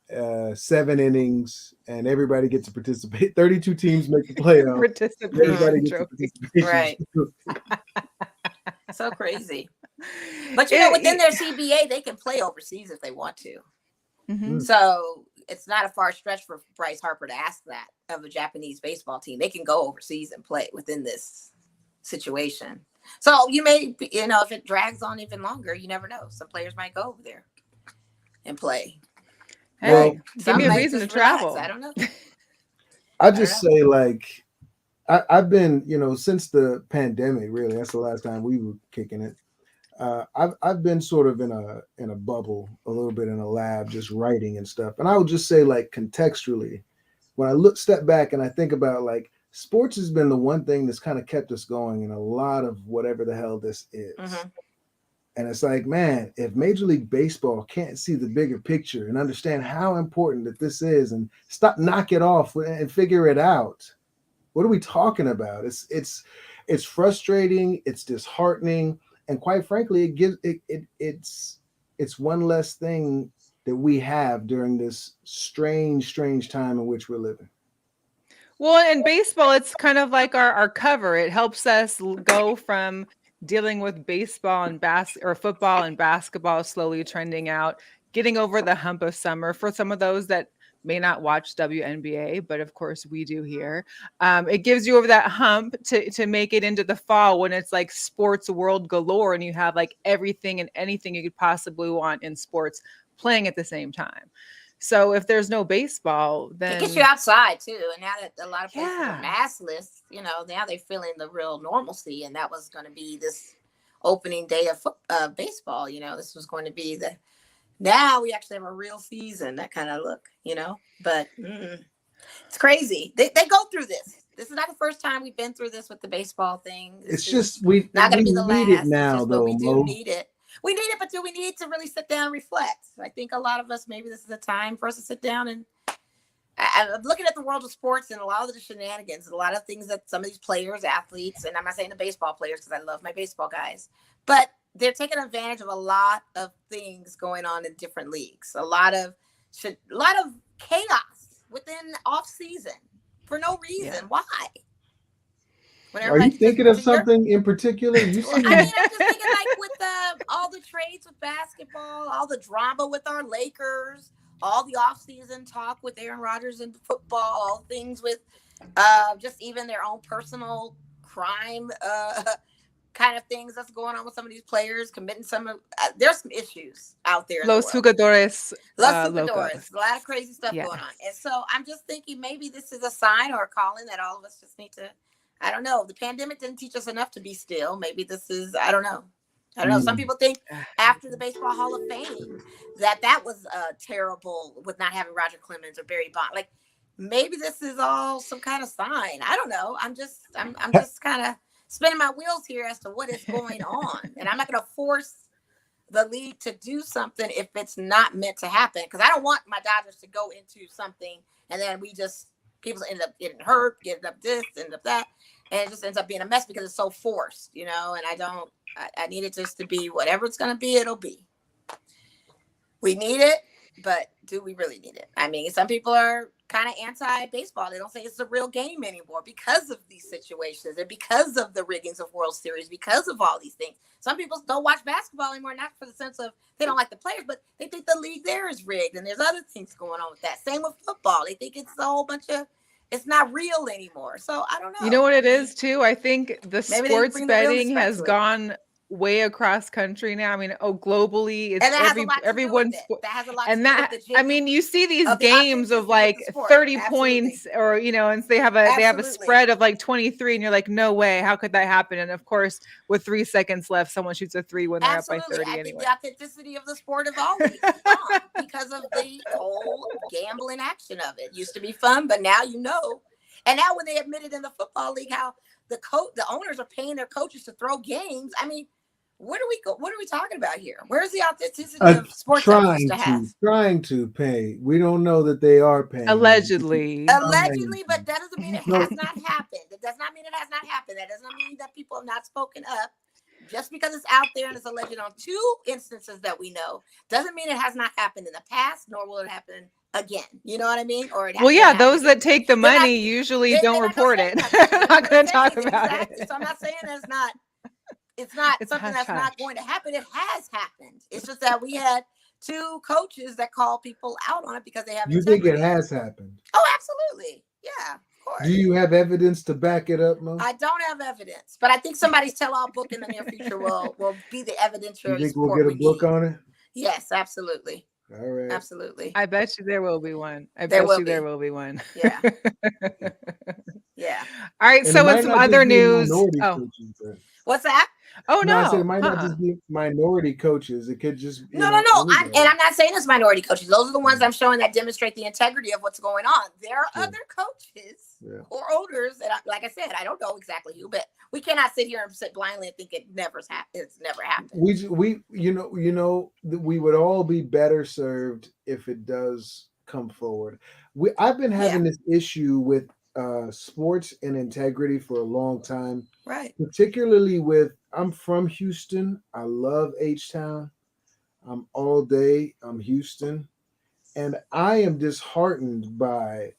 [SPEAKER 4] 7 innings, and everybody gets to participate. 32 teams make the playoffs.
[SPEAKER 2] Mm-hmm.
[SPEAKER 4] Everybody
[SPEAKER 1] Participation
[SPEAKER 4] gets a
[SPEAKER 1] trophy.
[SPEAKER 4] participation."
[SPEAKER 2] Right. So crazy. But within
[SPEAKER 1] It,
[SPEAKER 2] their CBA, they can play overseas if they want to.
[SPEAKER 1] mhm.
[SPEAKER 4] Mm.
[SPEAKER 2] So it's not a far stretch for Bryce Harper to ask that of a Japanese baseball team. They can go overseas and play within this situation. So you may, if it drags on even longer, you never know. Some players might go over there and play. But
[SPEAKER 4] Well,
[SPEAKER 1] Hey, give me
[SPEAKER 2] some
[SPEAKER 1] a
[SPEAKER 2] might
[SPEAKER 1] reason to
[SPEAKER 2] just relax. I
[SPEAKER 1] travel.
[SPEAKER 2] don't know.
[SPEAKER 4] I
[SPEAKER 2] I don't
[SPEAKER 4] just
[SPEAKER 2] know.
[SPEAKER 4] say like I've been, since the pandemic, really, that's the last time we were kicking it. I've been sort of in a bubble, a little bit in a lab, just writing and stuff. And I would just say, like, contextually, when I step back and I think about, like, sports has been the one thing that's kind of kept us going in a lot of whatever the hell this is.
[SPEAKER 2] Mm-hmm.
[SPEAKER 4] And it's like, man, if Major League Baseball can't see the bigger picture and understand how important that this is, and knock it off and figure it out, what are we talking about? It's frustrating, it's disheartening, and quite frankly, it's one less thing that we have during this strange time in which we're living.
[SPEAKER 1] Well, in baseball, it's kind of like our cover. It helps us go from dealing with baseball and or football and basketball slowly trending out, getting over the hump of summer for some of those that may not watch WNBA, but of course we do here. It gives you over that hump to make it into the fall when it's like sports world galore and you have like everything and anything you could possibly want in sports playing at the same time. So if there's no baseball,
[SPEAKER 2] It gets you
[SPEAKER 1] then
[SPEAKER 2] outside too. And now that a lot of places are
[SPEAKER 1] yeah.
[SPEAKER 2] maskless, now they're feeling the real normalcy. And that was going to be this opening day of baseball. This was going to be now we actually have a real season, that kind of look, but it's crazy. They go through this. This is not the first time we've been through this with the baseball thing.
[SPEAKER 4] It's
[SPEAKER 2] This
[SPEAKER 4] just
[SPEAKER 2] is
[SPEAKER 4] we
[SPEAKER 2] not going to be the
[SPEAKER 4] need it
[SPEAKER 2] last. It's
[SPEAKER 4] now,
[SPEAKER 2] just, but
[SPEAKER 4] though,
[SPEAKER 2] we do
[SPEAKER 4] Mo.
[SPEAKER 2] need it. We need it, but do we need to really sit down and reflect? I think a lot of us, maybe this is a time for us to sit down and I'm looking at the world of sports and a lot of the shenanigans, a lot of things that some of these players, athletes, and I'm not saying the baseball players because I love my baseball guys, but they're taking advantage of a lot of things going on in different leagues. A lot of chaos. within off season for no reason.
[SPEAKER 1] Yeah.
[SPEAKER 2] Why? When
[SPEAKER 4] Are you
[SPEAKER 2] everybody just
[SPEAKER 4] thinking of
[SPEAKER 2] to your
[SPEAKER 4] something in particular? You
[SPEAKER 2] I
[SPEAKER 4] seem
[SPEAKER 2] mean, I'm just thinking like with all the trades with basketball, all the drama with our Lakers, all the offseason talk with Aaron Rodgers and football, all things with just even their own personal crime kind of things that's going on with some of these players committing there's some issues out there in the
[SPEAKER 1] Los
[SPEAKER 2] world.
[SPEAKER 1] jugadores
[SPEAKER 2] Los
[SPEAKER 1] locos.
[SPEAKER 2] Superdoors, a lot of crazy stuff going on.
[SPEAKER 1] Yes.
[SPEAKER 2] And so I'm just thinking maybe this is a sign or a calling that all of us just need to, I don't know. The pandemic didn't teach us enough to be still. Maybe this is, I don't know. I don't know. Some people think after the Baseball Hall of Fame that was terrible with not having Roger Clemens or Barry Bonds. Like maybe this is all some kind of sign. I don't know. I'm just kind of spinning my wheels here as to what is going on. And I'm not going to force the league to do something if it's not meant to happen. Because I don't want my Dodgers to go into something and then people end up getting hurt, getting up this, end up that, and it just ends up being a mess because it's so forced, you know. And I need it just to be whatever it's going to be, it'll be. We need it, but do we really need it? I mean, some people are kind of anti-baseball. They don't say it's a real game anymore because of these situations and because of the riggings of World Series, because of all these things. Some people don't watch basketball anymore, not for the sense of they don't like the players, but they think the league there is rigged and there's other things going on with that. Same with football. They think it's a whole bunch of, it's not real anymore. So I don't know.
[SPEAKER 1] You know what it is too? I think the
[SPEAKER 2] Maybe they
[SPEAKER 1] sports
[SPEAKER 2] bring the realness
[SPEAKER 1] betting
[SPEAKER 2] back
[SPEAKER 1] has
[SPEAKER 2] to it.
[SPEAKER 1] gone way across country now. I mean, globally, it's
[SPEAKER 2] And that has a lot to do with
[SPEAKER 1] everyone's
[SPEAKER 2] it. That has a lot
[SPEAKER 1] and
[SPEAKER 2] to do
[SPEAKER 1] that
[SPEAKER 2] with the
[SPEAKER 1] I mean, you see these
[SPEAKER 2] of the
[SPEAKER 1] games of
[SPEAKER 2] authenticity
[SPEAKER 1] like
[SPEAKER 2] of the sport.
[SPEAKER 1] 30
[SPEAKER 2] Absolutely.
[SPEAKER 1] points or and they have a
[SPEAKER 2] Absolutely.
[SPEAKER 1] spread of like 23 and you're like, no way, how could that happen? And of course, with 3 seconds left, someone shoots a 3 when they're up by 30
[SPEAKER 2] I
[SPEAKER 1] anyway.
[SPEAKER 2] think the authenticity of the sport has always gone because of the whole gambling action of it. Used to be fun, but now you know. And now when they admitted in the football league how the owners are paying their coaches to throw games, I mean, what are we talking about here? Where's the authenticity of sports that we used to have?
[SPEAKER 4] trying to pay. We don't know that they are paying.
[SPEAKER 1] Allegedly,
[SPEAKER 2] but that doesn't mean it
[SPEAKER 4] No.
[SPEAKER 2] has not happened. It does not mean it has not happened. That doesn't mean that people have not spoken up. Just because it's out there and it's alleged on 2 instances that we know doesn't mean it has not happened in the past, nor will it happen again. You know what I mean? Or
[SPEAKER 1] well, yeah, those that take the money usually don't report it. I'm not going to talk about it.
[SPEAKER 2] So I'm not saying that it's not something that's not going to happen. It has happened. It's just that we had 2 coaches that call people out on it because they have.
[SPEAKER 4] You think it has happened?
[SPEAKER 2] Oh, absolutely. Yeah.
[SPEAKER 4] Do you have evidence to back it up, Mo?
[SPEAKER 2] I don't have evidence, but I think somebody's tell-all book in the near future will be the evidence.
[SPEAKER 4] You think we'll get a book on it?
[SPEAKER 2] Yes, absolutely.
[SPEAKER 4] All right.
[SPEAKER 2] Absolutely.
[SPEAKER 1] I bet you there will be one. There will be one.
[SPEAKER 2] Yeah. Yeah.
[SPEAKER 1] All right.
[SPEAKER 4] And
[SPEAKER 1] so with some other news.
[SPEAKER 2] What's that?
[SPEAKER 1] Oh no!
[SPEAKER 4] I said it might not just be minority coaches. It could just
[SPEAKER 2] no. I'm not saying it's minority coaches. Those are the ones I'm showing that demonstrate the integrity of what's going on. There are other coaches or owners, and like I said, I don't know exactly who, but we cannot sit here and sit blindly and think it's never happened.
[SPEAKER 4] We we would all be better served if it does come forward. I've been having this issue with sports and integrity for a long time,
[SPEAKER 2] right?
[SPEAKER 4] Particularly I'm from Houston. I love H-Town. I'm all day. I'm Houston, and I am disheartened by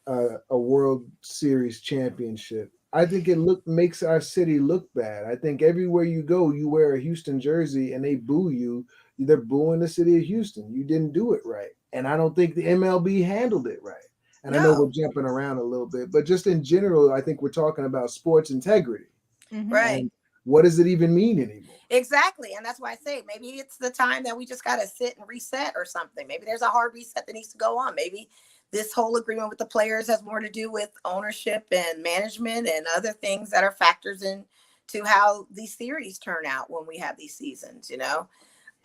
[SPEAKER 4] a World Series championship. I think it makes our city look bad. I think everywhere you go, you wear a Houston jersey and they boo you. They're booing the city of Houston. You didn't do it right, and I don't think the MLB handled it right. And I know we're jumping around a little bit, but just in general, I think we're talking about sports integrity.
[SPEAKER 2] Mm-hmm. Right.
[SPEAKER 4] And what does it even mean anymore?
[SPEAKER 2] Exactly. And that's why I say maybe it's the time that we just got to sit and reset or something. Maybe there's a hard reset that needs to go on. Maybe this whole agreement with the players has more to do with ownership and management and other things that are factors into how these series turn out when we have these seasons. You know,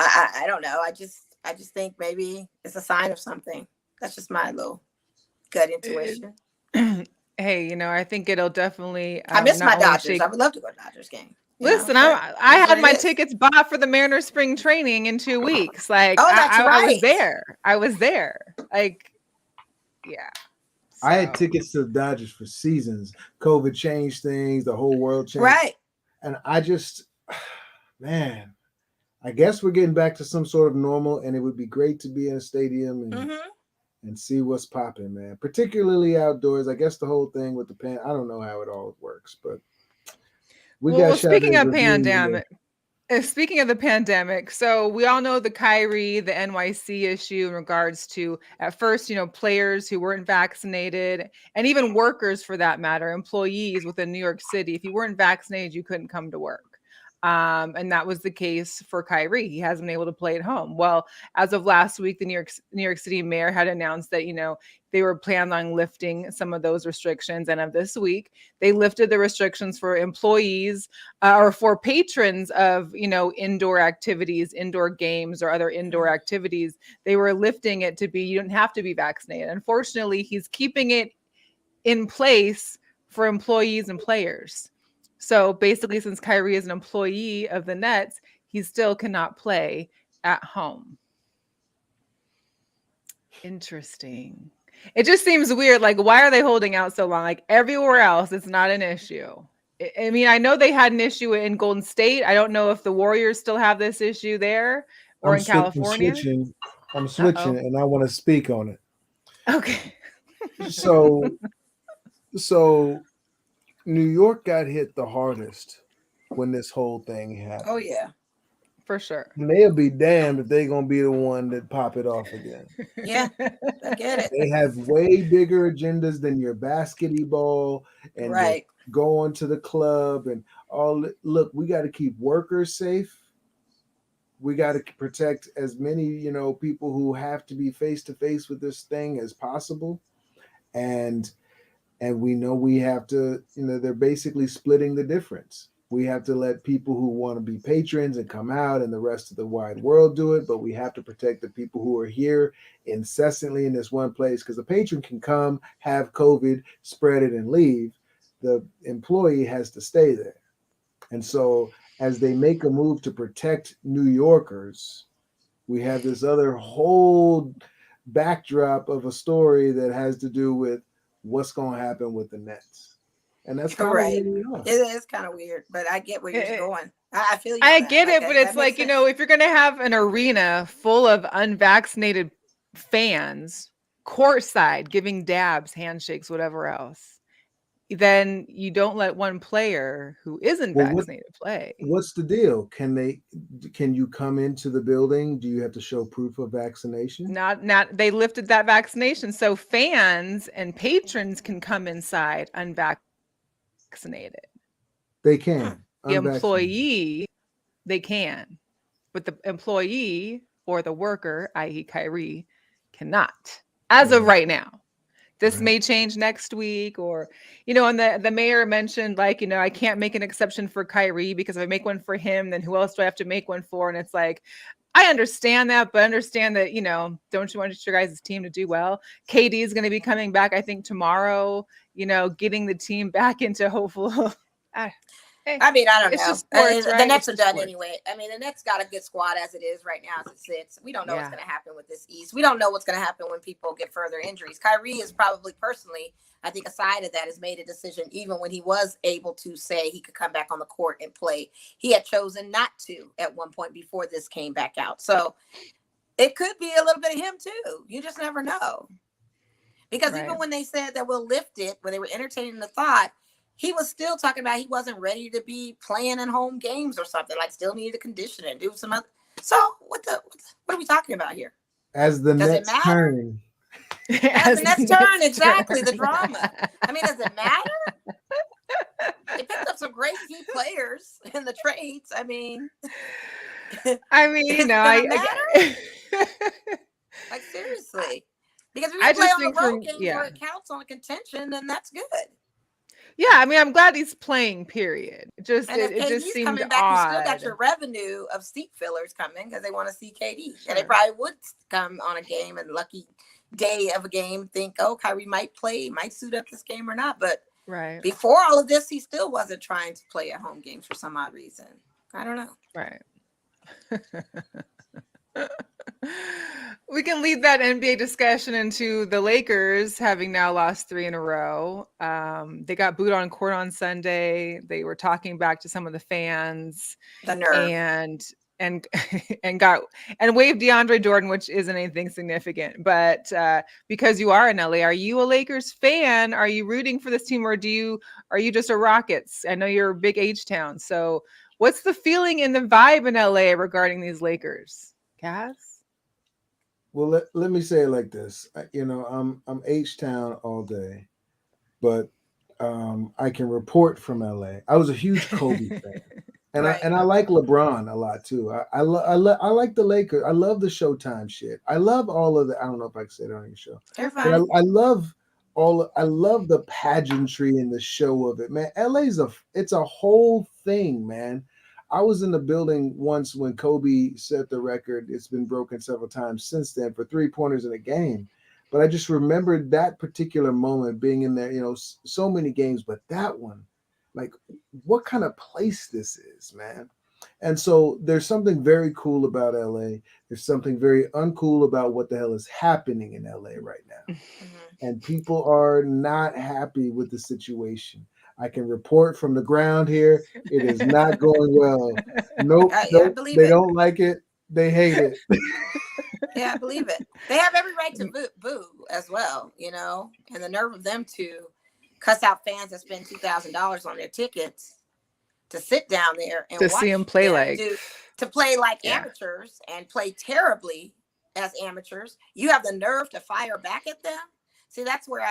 [SPEAKER 2] I don't know. I just think maybe it's a sign of something. That's just my little gut intuition.
[SPEAKER 1] Hey, I think it'll definitely.
[SPEAKER 2] I miss my Dodgers. I would love to go to Dodgers game.
[SPEAKER 1] Listen, I had my tickets bought for the Mariners spring training in 2 weeks. Like, I was there. I was there. Like, yeah.
[SPEAKER 4] So. I had tickets to the Dodgers for seasons. COVID changed things. The whole world changed.
[SPEAKER 2] Right.
[SPEAKER 4] And I just, man, I guess we're getting back to some sort of normal, and it would be great to be in a stadium and see what's popping, man. Particularly outdoors. I guess the whole thing with the I don't know how it all works, but we got
[SPEAKER 1] Well,
[SPEAKER 4] Shadow's review here.
[SPEAKER 1] speaking of the pandemic, so we all know the Kyrie, the NYC issue in regards to at first, players who weren't vaccinated and even workers for that matter, employees within New York City. If you weren't vaccinated, you couldn't come to work. And that was the case for Kyrie. He hasn't been able to play at home. Well, as of last week, the New York City mayor had announced that, they were planning on lifting some of those restrictions. And of this week, they lifted the restrictions for employees or for patrons of, indoor activities, indoor games, or other indoor activities. They were lifting it to be, you don't have to be vaccinated. Unfortunately, he's keeping it in place for employees and players. So basically, since Kyrie is an employee of the Nets, he still cannot play at home. Interesting. It just seems weird. Like, why are they holding out so long? Like, everywhere else, it's not an issue. I mean, I know they had an issue in Golden State. I don't know if the Warriors still have this issue there or in
[SPEAKER 4] I'm
[SPEAKER 1] California.
[SPEAKER 4] switching. I'm switching,
[SPEAKER 1] Uh-oh.
[SPEAKER 4] and I want to speak on it.
[SPEAKER 1] Okay.
[SPEAKER 4] So, so New York got hit the hardest when this whole thing happened.
[SPEAKER 2] Oh yeah,
[SPEAKER 1] For sure.
[SPEAKER 4] And they'll be damned if they're gonna be the one that pop it off again.
[SPEAKER 2] yeah, I get it.
[SPEAKER 4] They have way bigger agendas than your basketball and your
[SPEAKER 2] Right.
[SPEAKER 4] going to the club and all. Look, we got to keep workers safe. We got to protect as many, people who have to be face to face with this thing as possible. And we know we have to, they're basically splitting the difference. We have to let people who want to be patrons and come out and the rest of the wide world do it, but we have to protect the people who are here incessantly in this one place, because the patron can come, have COVID, spread it, and leave. The employee has to stay there. And so as they make a move to protect New Yorkers, we have this other whole backdrop of a story that has to do with what's going to happen with the Nets. And that's kind of
[SPEAKER 2] Right.
[SPEAKER 4] where we are.
[SPEAKER 2] It is kind of weird, but I get where you're going. I feel you.
[SPEAKER 1] I
[SPEAKER 2] on that.
[SPEAKER 1] get
[SPEAKER 2] Like,
[SPEAKER 1] it, but
[SPEAKER 2] that
[SPEAKER 1] it's
[SPEAKER 2] makes
[SPEAKER 1] like,
[SPEAKER 2] sense.
[SPEAKER 1] if you're going to have an arena full of unvaccinated fans, courtside, giving dabs, handshakes, whatever else, then you don't let one player who isn't
[SPEAKER 4] Well,
[SPEAKER 1] vaccinated play.
[SPEAKER 4] what's the deal? Can you come into the building? Do you have to show proof of vaccination?
[SPEAKER 1] Not they lifted that vaccination, so fans and patrons can come inside unvaccinated.
[SPEAKER 4] They
[SPEAKER 2] Hmm.
[SPEAKER 4] can.
[SPEAKER 1] The
[SPEAKER 4] Unvaccinated.
[SPEAKER 1] employee, they can, but the employee or the worker, i.e. Kyrie, cannot as of right now. This
[SPEAKER 4] Right.
[SPEAKER 1] may change next week, or, and the mayor mentioned, like, I can't make an exception for Kyrie, because if I make one for him, then who else do I have to make one for? And it's like, I understand that, but understand that, don't you want your guys' team to do well? KD is going to be coming back, I think, tomorrow, getting the team back into hopeful. Hey,
[SPEAKER 2] I mean, I don't
[SPEAKER 1] it's
[SPEAKER 2] know.
[SPEAKER 1] just sports,
[SPEAKER 2] The
[SPEAKER 1] right?
[SPEAKER 2] Nets
[SPEAKER 1] It's
[SPEAKER 2] are
[SPEAKER 1] just
[SPEAKER 2] done
[SPEAKER 1] sports.
[SPEAKER 2] anyway. I mean, the Nets got a good squad as it is right now, as it sits. We don't know what's
[SPEAKER 1] Yeah.
[SPEAKER 2] going to happen with this East. We don't know what's going to happen when people get further injuries. Kyrie is probably personally, I think, aside of that, has made a decision. Even when he was able to say he could come back on the court and play, he had chosen not to at one point before this came back out. So it could be a little bit of him too. You just never know. Because
[SPEAKER 1] Right.
[SPEAKER 2] even when they said that we'll lift it, when they were entertaining the thought, he was still talking about he wasn't ready to be playing in home games or something. Like, still needed to condition and do some other. So what are we talking about here?
[SPEAKER 4] As the
[SPEAKER 2] Does it
[SPEAKER 4] Nets
[SPEAKER 2] matter?
[SPEAKER 4] turn,
[SPEAKER 2] As the Nets turn,
[SPEAKER 1] Nets
[SPEAKER 2] exactly, the
[SPEAKER 1] turn.
[SPEAKER 2] drama. I mean, does it matter? They picked up some great key players in the trades. I mean,
[SPEAKER 1] I mean,
[SPEAKER 2] is it gonna matter? Like, seriously. Because if you
[SPEAKER 1] I
[SPEAKER 2] play
[SPEAKER 1] just
[SPEAKER 2] on the
[SPEAKER 1] think
[SPEAKER 2] road games where it counts on a contention, then that's good.
[SPEAKER 1] yeah, I mean, I'm glad he's playing, period.
[SPEAKER 2] And if
[SPEAKER 1] It just
[SPEAKER 2] KD's
[SPEAKER 1] seemed
[SPEAKER 2] coming back, you still got
[SPEAKER 1] odd.
[SPEAKER 2] your revenue of seat fillers coming because they want to see KD.
[SPEAKER 1] Sure.
[SPEAKER 2] And they probably would come on a game and lucky day of a game think, oh, Kyrie might play, might suit up this game or not. But
[SPEAKER 1] Right,
[SPEAKER 2] before all of this, he still wasn't trying to play at home games for some odd reason. I don't know.
[SPEAKER 1] right. We can lead that NBA discussion into the Lakers having now lost 3 in a row. They got booed on court on Sunday. They were talking back to some of the fans,
[SPEAKER 2] The nerve.
[SPEAKER 1] and and and got and waived DeAndre Jordan, which isn't anything significant. But because you are in LA, are you a Lakers fan? Are you rooting for this team, or are you just a Rockets? I know you're a big H town, so what's the feeling and the vibe in LA regarding these Lakers, Caz?
[SPEAKER 4] Well, let me say it like this. I'm H Town all day, but I can report from LA. I was a huge Kobe fan, and I
[SPEAKER 2] Right.
[SPEAKER 4] and I like LeBron a lot too. I like the Lakers. I love the Showtime shit. I love all of the. I don't know if I can say it on your show,
[SPEAKER 2] You're
[SPEAKER 1] You're
[SPEAKER 4] but
[SPEAKER 2] fine.
[SPEAKER 1] fine.
[SPEAKER 4] I love the pageantry and the show of it, man. It's a whole thing, man. I was in the building once when Kobe set the record. It's been broken several times since then for 3 pointers in a game. But I just remembered that particular moment being in there, so many games, but that one, like, what kind of place this is, man. And so there's something very cool about LA. There's something very uncool about what the hell is happening in LA right now,
[SPEAKER 2] Hmm.
[SPEAKER 4] and people are not happy with the situation. I can report from the ground here. It is not going well. Nope,
[SPEAKER 2] I
[SPEAKER 4] nope.
[SPEAKER 2] believe
[SPEAKER 4] They
[SPEAKER 2] it.
[SPEAKER 4] don't like it. They hate it.
[SPEAKER 2] Yeah, I believe it. They have every right to boo as well, and the nerve of them to cuss out fans that spend $2,000 on their tickets to sit down there and
[SPEAKER 1] To see him
[SPEAKER 2] watch
[SPEAKER 1] play
[SPEAKER 2] them
[SPEAKER 1] like,
[SPEAKER 2] to play like
[SPEAKER 1] yeah.
[SPEAKER 2] amateurs and play terribly as amateurs. You have the nerve to fire back at them. See, that's where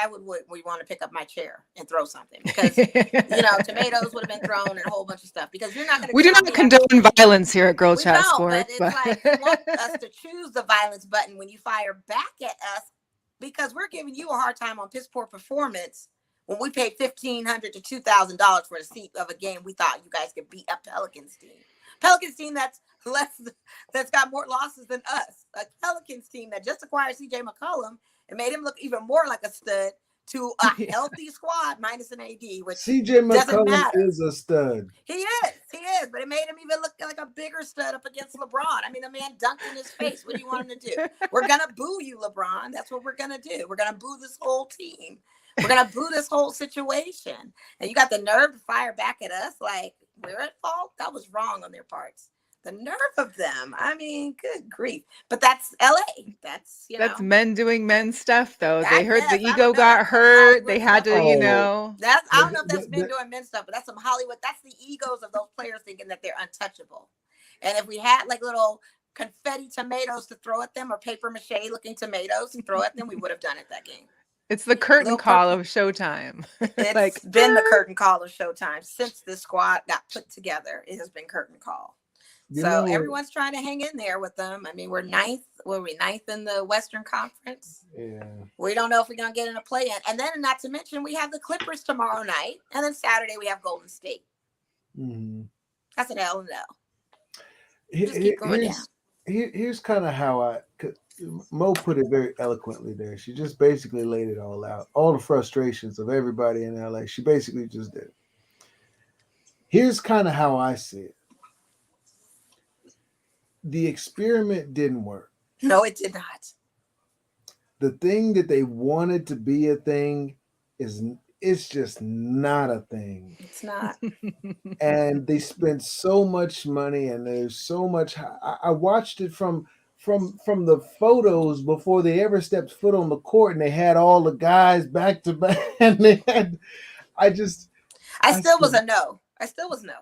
[SPEAKER 2] we want to pick up my chair and throw something because tomatoes would have been thrown and a whole bunch of stuff because you're not going to
[SPEAKER 1] We do
[SPEAKER 2] tell
[SPEAKER 1] not
[SPEAKER 2] me I
[SPEAKER 1] condone violence here at Girl
[SPEAKER 2] we
[SPEAKER 1] Chat
[SPEAKER 2] don't, but
[SPEAKER 1] Sports,
[SPEAKER 2] it's
[SPEAKER 1] but
[SPEAKER 2] like you want us to choose the violence button when you fire back at us because we're giving you a hard time on piss poor performance when we paid $1,500 to $2,000 for the seat of a game we thought you guys could beat a Pelicans team. Pelicans team that's got more losses than us. A Pelicans team that just acquired CJ McCollum and made him look even more like a stud to a
[SPEAKER 1] yeah.
[SPEAKER 2] healthy squad minus an AD, which
[SPEAKER 4] CJ
[SPEAKER 2] doesn't
[SPEAKER 4] McCollum
[SPEAKER 2] matter.
[SPEAKER 4] is a stud.
[SPEAKER 2] He is, but it made him even look like a bigger stud up against LeBron. I mean, the man dunked in his face. What do you want him to do? We're gonna boo you, LeBron. That's what we're gonna do. We're gonna boo this whole team. We're gonna boo this whole situation. And you got the nerve to fire back at us like we're at fault. That was wrong on their parts. The nerve of them. I mean, good grief. But that's LA. That's
[SPEAKER 1] That's men doing men stuff, though. They
[SPEAKER 2] I
[SPEAKER 1] heard the
[SPEAKER 2] guess I don't
[SPEAKER 1] ego
[SPEAKER 2] know.
[SPEAKER 1] got
[SPEAKER 2] That's some
[SPEAKER 1] hurt. They
[SPEAKER 2] Hollywood
[SPEAKER 1] had
[SPEAKER 2] stuff
[SPEAKER 1] to,
[SPEAKER 2] for
[SPEAKER 1] you
[SPEAKER 2] you.
[SPEAKER 4] Oh,
[SPEAKER 1] know.
[SPEAKER 2] I
[SPEAKER 4] the,
[SPEAKER 2] don't know if that's men
[SPEAKER 4] the,
[SPEAKER 2] doing men stuff, but that's some Hollywood. That's the egos of those players thinking that they're untouchable. And if we had like little confetti tomatoes to throw at them or paper mache looking tomatoes to throw at them, we would have done it that game.
[SPEAKER 1] It's the curtain
[SPEAKER 2] Little
[SPEAKER 1] call
[SPEAKER 2] purple.
[SPEAKER 1] of Showtime.
[SPEAKER 2] It's
[SPEAKER 1] Like,
[SPEAKER 2] been the curtain call of Showtime since this squad got put together. It has been curtain call.
[SPEAKER 4] you
[SPEAKER 2] So
[SPEAKER 4] know,
[SPEAKER 2] everyone's trying to hang in there with them. I mean, we're ninth. Were we ninth in the Western Conference?
[SPEAKER 4] yeah.
[SPEAKER 2] We don't know if we're going to get in a play-in. And then, not to mention, we have the Clippers tomorrow night. And then Saturday, we have Golden State.
[SPEAKER 4] Mhm.
[SPEAKER 2] That's an L and L. Just
[SPEAKER 4] Here-
[SPEAKER 2] keep going down.
[SPEAKER 4] Here's here's kind of how 'cause Mo put it very eloquently there. She just basically laid it all out, all the frustrations of everybody in LA. She basically just did. Here's kind of how I see it. The experiment didn't work.
[SPEAKER 2] No, it did not.
[SPEAKER 4] The thing that they wanted to be a thing is it's just not a thing.
[SPEAKER 2] It's not.
[SPEAKER 4] And they spent so much money, and there's so much. I watched it from the photos before they ever stepped foot on the court, and they had all the guys back to back, and they had. I just,
[SPEAKER 2] I
[SPEAKER 4] I
[SPEAKER 2] still was
[SPEAKER 4] said,
[SPEAKER 2] a no. I still was no.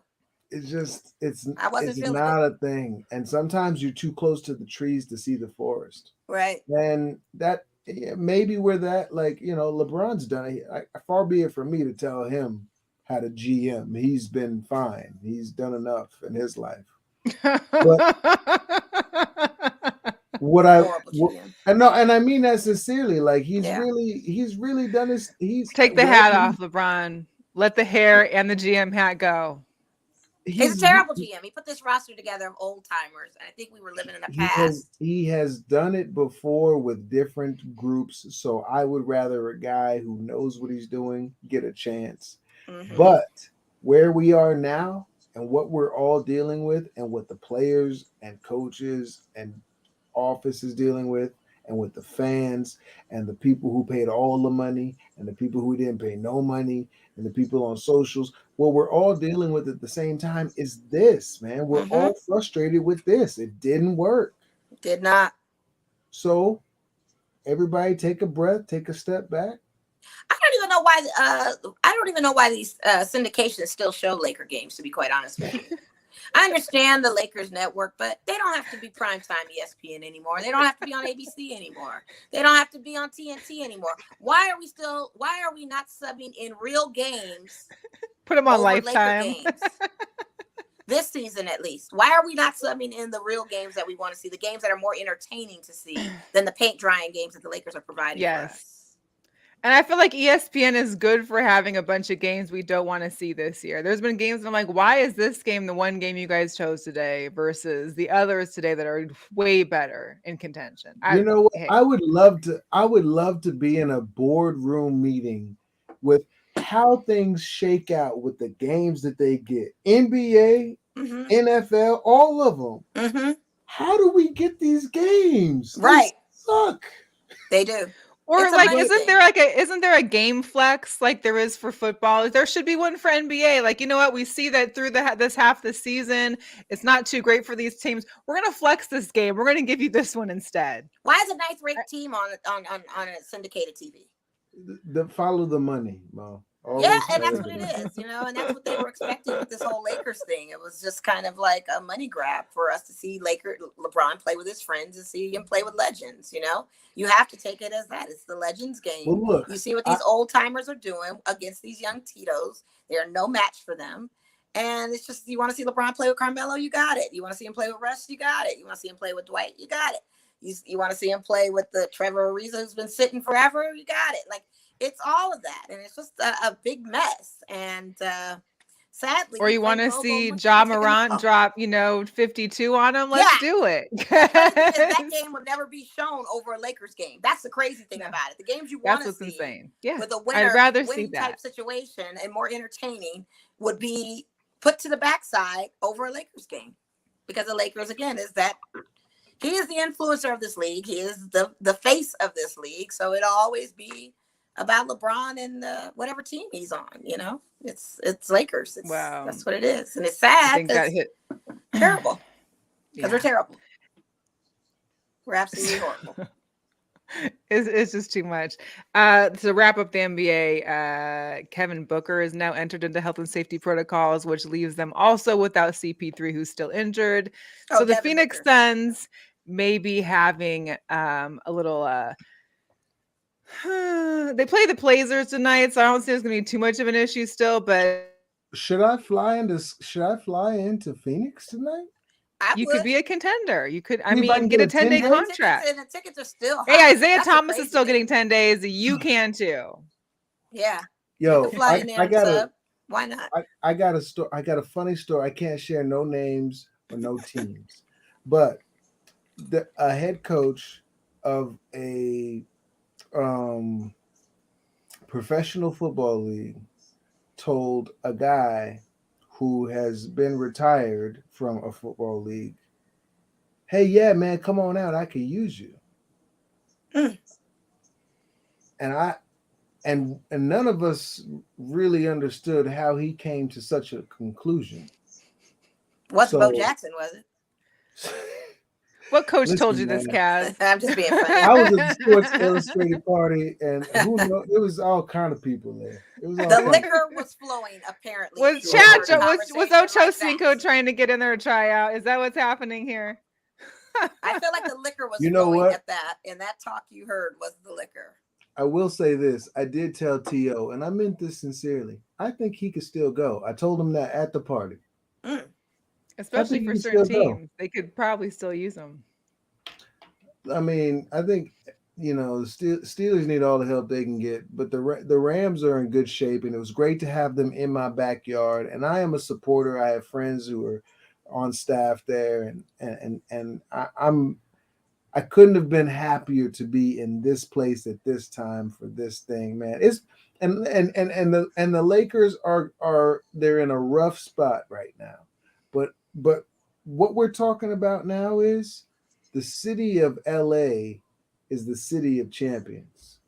[SPEAKER 4] it's just, it's
[SPEAKER 2] I wasn't
[SPEAKER 4] it's
[SPEAKER 2] feeling it.
[SPEAKER 4] not a thing, and sometimes you're too close to the trees to see the forest,
[SPEAKER 2] Right.
[SPEAKER 4] and that. Yeah, maybe we're that, like, LeBron's done it. Far be it from me to tell him how to GM. He's been fine. He's done enough in his life. But what I
[SPEAKER 2] Horrible
[SPEAKER 4] what,
[SPEAKER 2] GM.
[SPEAKER 4] and no, and I mean that sincerely. Like
[SPEAKER 2] Yeah.
[SPEAKER 4] he's really done his.
[SPEAKER 1] Take the hat off, LeBron. Let the hair and the GM hat go.
[SPEAKER 2] He's a
[SPEAKER 4] He's
[SPEAKER 2] terrible GM. He put this roster together of old timers, and I think we were living in the past.
[SPEAKER 4] he has done it before with different groups. So I would rather a guy who knows what he's doing get a chance.
[SPEAKER 2] Mm-hmm.
[SPEAKER 4] But where we are now and what we're all dealing with and what the players and coaches and office is dealing with, and with the fans and the people who paid all the money and the people who didn't pay no money and the people on socials. What we're all dealing with at the same time is this, man. We're
[SPEAKER 2] Mm-hmm.
[SPEAKER 4] all frustrated with this. It didn't work.
[SPEAKER 2] Did not.
[SPEAKER 4] So everybody take a breath, take a step back.
[SPEAKER 2] I don't even know why. I don't even know why these syndications still show Laker games. To be quite honest with you, I understand the Lakers network, but they don't have to be primetime ESPN anymore. They don't have to be on ABC anymore. They don't have to be on TNT anymore. Why are we still? Why are we not subbing in real games
[SPEAKER 1] Put them on
[SPEAKER 2] over Laker
[SPEAKER 1] Lifetime.
[SPEAKER 2] games? This season, at least. Why are we not subbing in the real games that we want to see? The games that are more entertaining to see than the paint drying games that the Lakers are providing for
[SPEAKER 1] Yes.
[SPEAKER 2] us.
[SPEAKER 1] And I feel like ESPN is good for having a bunch of games we don't want to see this year. There's been games that I'm like, why is this game the one game you guys chose today versus the others today that are way better in contention?
[SPEAKER 4] You know what?
[SPEAKER 1] Hey,
[SPEAKER 4] I would love to be in a boardroom meeting with how things shake out with the games that they get. NBA,
[SPEAKER 2] Mm-hmm.
[SPEAKER 4] NFL, all of them.
[SPEAKER 2] Mm-hmm.
[SPEAKER 4] How do we get these games? They
[SPEAKER 2] Right.
[SPEAKER 4] suck.
[SPEAKER 2] They do.
[SPEAKER 1] or
[SPEAKER 2] It's a
[SPEAKER 1] like,
[SPEAKER 2] money
[SPEAKER 1] isn't
[SPEAKER 2] thing.
[SPEAKER 1] there a game flex like there is for football? There should be one for NBA. Like, you know what? We see that through this half the season, it's not too great for these teams. We're gonna flex this game. We're gonna give you this one instead.
[SPEAKER 2] Why is a ninth ranked team on a syndicated TV?
[SPEAKER 4] Follow the money, Mo.
[SPEAKER 2] Yeah,
[SPEAKER 4] Always
[SPEAKER 2] and
[SPEAKER 4] follow
[SPEAKER 2] that's what
[SPEAKER 4] the
[SPEAKER 2] it
[SPEAKER 4] money.
[SPEAKER 2] is, and that's what they were expecting with this whole Lakers thing. It was just kind of like a money grab for us to see LeBron play with his friends and see him play with legends. You have to take it as that. It's the legends game.
[SPEAKER 4] Well, look,
[SPEAKER 2] You see what these old timers are doing against these young Tito's. They are no match for them. And it's just, you want to see LeBron play with Carmelo, you got it. You want to see him play with Russ, you got it. You want to see him play with Dwight, you got it. You want to see him play with the Trevor Ariza who's been sitting forever, you got it. Like, it's all of that, and it's just a big mess. And sadly,
[SPEAKER 1] Or you want to
[SPEAKER 2] Frank
[SPEAKER 1] see
[SPEAKER 2] Vogel
[SPEAKER 1] Ja
[SPEAKER 2] taking
[SPEAKER 1] Morant
[SPEAKER 2] off.
[SPEAKER 1] drop, 52 on him? Let's do it.
[SPEAKER 2] The crazy thing is that game would never be shown over a Lakers game. That's the crazy thing about it. The games you want
[SPEAKER 1] That's
[SPEAKER 2] to
[SPEAKER 1] what's
[SPEAKER 2] see
[SPEAKER 1] insane. Yeah,
[SPEAKER 2] with a
[SPEAKER 1] I'd rather see
[SPEAKER 2] winning type
[SPEAKER 1] that.
[SPEAKER 2] situation and more entertaining would be put to the backside over a Lakers game, because the Lakers, again, he is the influencer of this league. He is the face of this league. So it'll always be about LeBron and whatever team he's on. It's Lakers.
[SPEAKER 1] Wow.
[SPEAKER 2] That's what it is, and it's
[SPEAKER 1] I
[SPEAKER 2] sad
[SPEAKER 1] think that
[SPEAKER 2] because
[SPEAKER 1] hit.
[SPEAKER 2] terrible. Because
[SPEAKER 1] Yeah.
[SPEAKER 2] we're terrible. We're absolutely horrible.
[SPEAKER 1] It's just too much. To wrap up the NBA, Kevin Booker is now entered into health and safety protocols, which leaves them also without CP3, who's still injured. So the
[SPEAKER 2] Devin
[SPEAKER 1] Phoenix
[SPEAKER 2] Booker.
[SPEAKER 1] Suns may be having a little. They play the Blazers tonight, so I don't see there's going to be too much of an issue still. But
[SPEAKER 4] Should I fly into Phoenix tonight?
[SPEAKER 1] you could be a contender. You could,
[SPEAKER 4] See if I can
[SPEAKER 1] get a
[SPEAKER 4] get a
[SPEAKER 1] 10-day
[SPEAKER 4] 10-day?
[SPEAKER 1] contract.
[SPEAKER 2] And the tickets are still high.
[SPEAKER 1] Hey, Isaiah
[SPEAKER 2] That's the
[SPEAKER 1] Thomas is
[SPEAKER 2] crazy
[SPEAKER 1] still
[SPEAKER 2] thing.
[SPEAKER 1] getting 10 days. You can too.
[SPEAKER 2] Yeah.
[SPEAKER 4] Yo,
[SPEAKER 2] You can fly in there
[SPEAKER 4] I
[SPEAKER 2] and
[SPEAKER 4] got
[SPEAKER 2] sub. Why not?
[SPEAKER 4] I got a story. I got a funny story. I can't share no names or no teams, but a head coach of a professional football league told a guy who has been retired from a football league, "Hey, yeah, man, come on out. I could use you."
[SPEAKER 2] Mm.
[SPEAKER 4] And none of us really understood how he came to such a conclusion.
[SPEAKER 2] What's Bo
[SPEAKER 4] So-
[SPEAKER 2] Jackson, was it?
[SPEAKER 1] What coach told
[SPEAKER 4] Listen,
[SPEAKER 1] you this,
[SPEAKER 4] man.
[SPEAKER 1] Caz?
[SPEAKER 2] I'm just being funny.
[SPEAKER 4] I was at the Sports Illustrated party, and who knows? It was all kind of people there. It was all
[SPEAKER 2] The
[SPEAKER 4] kind of-
[SPEAKER 2] liquor was flowing, apparently.
[SPEAKER 1] Was
[SPEAKER 2] Sure.
[SPEAKER 1] Chad
[SPEAKER 2] For a
[SPEAKER 1] was
[SPEAKER 2] conversation
[SPEAKER 1] Ocho
[SPEAKER 2] like
[SPEAKER 1] Cinco
[SPEAKER 2] that.
[SPEAKER 1] trying to get in there to try out? Is that what's happening here?
[SPEAKER 2] I feel like the liquor was
[SPEAKER 4] You know
[SPEAKER 2] flowing
[SPEAKER 4] what?
[SPEAKER 2] at that, and that talk you heard was the liquor.
[SPEAKER 4] I will say this. I did tell T.O., and I meant this sincerely. I think he could still go. I told him that at the party.
[SPEAKER 1] Especially
[SPEAKER 4] think
[SPEAKER 1] for
[SPEAKER 4] he can
[SPEAKER 1] certain
[SPEAKER 4] still go.
[SPEAKER 1] teams, they could probably still use them.
[SPEAKER 4] I mean, I think, the Steelers need all the help they can get, but the Rams are in good shape, and it was great to have them in my backyard. And I am a supporter. I have friends who are on staff there, and I couldn't have been happier to be in this place at this time for this thing, man. The Lakers they're in a rough spot right now, but what we're talking about now is the city of LA is the city of champions.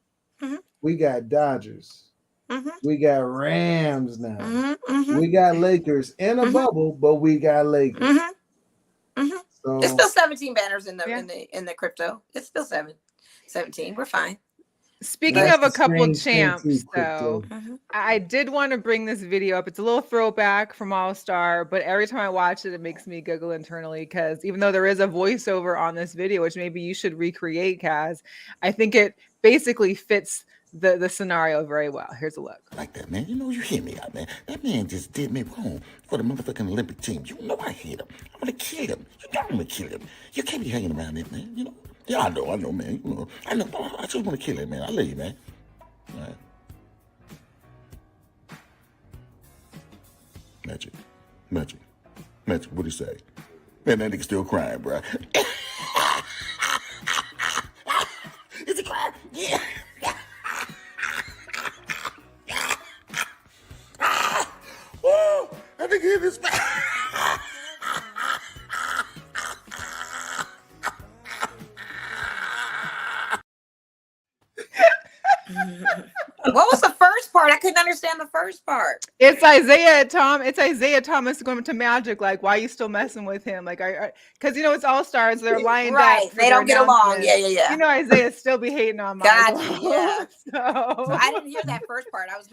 [SPEAKER 2] Mm-hmm.
[SPEAKER 4] We got Dodgers.
[SPEAKER 2] Mm-hmm.
[SPEAKER 4] We got Rams now.
[SPEAKER 2] Mm-hmm.
[SPEAKER 4] We got Lakers in a
[SPEAKER 2] Mm-hmm.
[SPEAKER 4] bubble, but we got Lakers.
[SPEAKER 2] Mm-hmm. Mm-hmm. It's
[SPEAKER 4] So
[SPEAKER 2] still 17 banners in the
[SPEAKER 1] Yeah.
[SPEAKER 2] in the crypto. It's still 17. We're fine.
[SPEAKER 1] Speaking
[SPEAKER 4] that's
[SPEAKER 1] of
[SPEAKER 4] the
[SPEAKER 1] a couple
[SPEAKER 4] strange thing too,
[SPEAKER 1] champs,
[SPEAKER 4] crypto.
[SPEAKER 1] though,
[SPEAKER 2] Mm-hmm.
[SPEAKER 1] I did want to bring this video up. It's a little throwback from All Star, but every time I watch it, it makes me giggle internally because even though there is a voiceover on this video, which maybe you should recreate, Caz, I think it basically fits the scenario very well. Here's a look.
[SPEAKER 5] Like that, man. You know, you hear me out, man. That man just did me wrong for the motherfucking Olympic team. You know I hate him. I'm gonna kill him. You know I'm gonna kill him. You can't be hanging around him, man. You know? Yeah, I know, man. You know, I know. I just wanna kill him, man. I love you, man. All right. Magic. Magic. Magic, what'd he say? Man, that nigga still crying, bro. Is he crying? Yeah. Woo! I think he this.
[SPEAKER 2] What was the first part? I couldn't understand the first part.
[SPEAKER 1] It's Isaiah Thomas going to Magic. Like, why are you still messing with him? Like, because it's All Stars. They're lined
[SPEAKER 2] Right.
[SPEAKER 1] up. for
[SPEAKER 2] They
[SPEAKER 1] their
[SPEAKER 2] don't get along.
[SPEAKER 1] announcement.
[SPEAKER 2] Yeah.
[SPEAKER 1] Isaiah still be hating on
[SPEAKER 2] Gotcha,
[SPEAKER 1] Michael.
[SPEAKER 2] yeah.
[SPEAKER 1] So
[SPEAKER 2] I didn't hear that first part. I was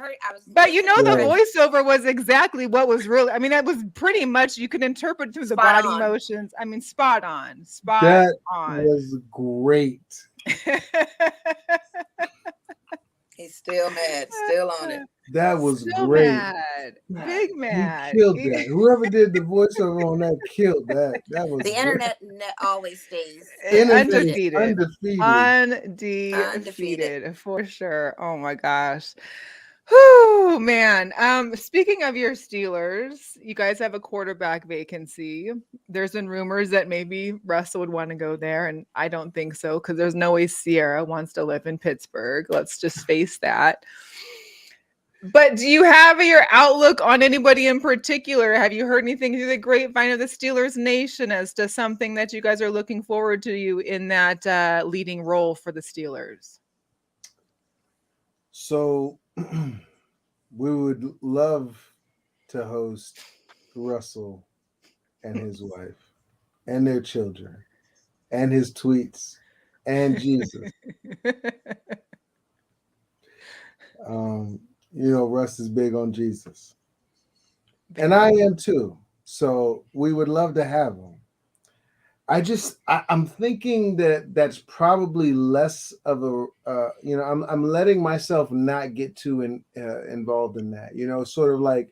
[SPEAKER 1] But
[SPEAKER 2] listening
[SPEAKER 1] the
[SPEAKER 2] to it.
[SPEAKER 1] voiceover was exactly what was really. I mean, it was pretty much you could interpret through the
[SPEAKER 2] Spot
[SPEAKER 1] body
[SPEAKER 2] on.
[SPEAKER 1] motions. I mean, spot on.
[SPEAKER 4] That was great.
[SPEAKER 2] He's still mad, still on it.
[SPEAKER 4] That was
[SPEAKER 1] Still
[SPEAKER 4] great.
[SPEAKER 1] mad. Big mad.
[SPEAKER 4] He killed that. Whoever did the voiceover on that killed that. That was
[SPEAKER 2] The internet always stays
[SPEAKER 1] Undefeated.
[SPEAKER 4] Undefeated.
[SPEAKER 1] Undefeated for sure. Oh my gosh. Whew, man. Speaking of your Steelers, you guys have a quarterback vacancy. There's been rumors that maybe Russell would want to go there, and I don't think so because there's no way Sierra wants to live in Pittsburgh. Let's just face that. But do you have your outlook on anybody in particular? Have you heard anything through the grapevine of the Steelers Nation as to something that you guys are looking forward to you in that leading role for the Steelers?
[SPEAKER 4] So we would love to host Russell and his wife and their children and his tweets and Jesus. Russ is big on Jesus. And I am too. So we would love to have him. I'm thinking that that's probably less of a, I'm letting myself not get too involved in that, sort of like,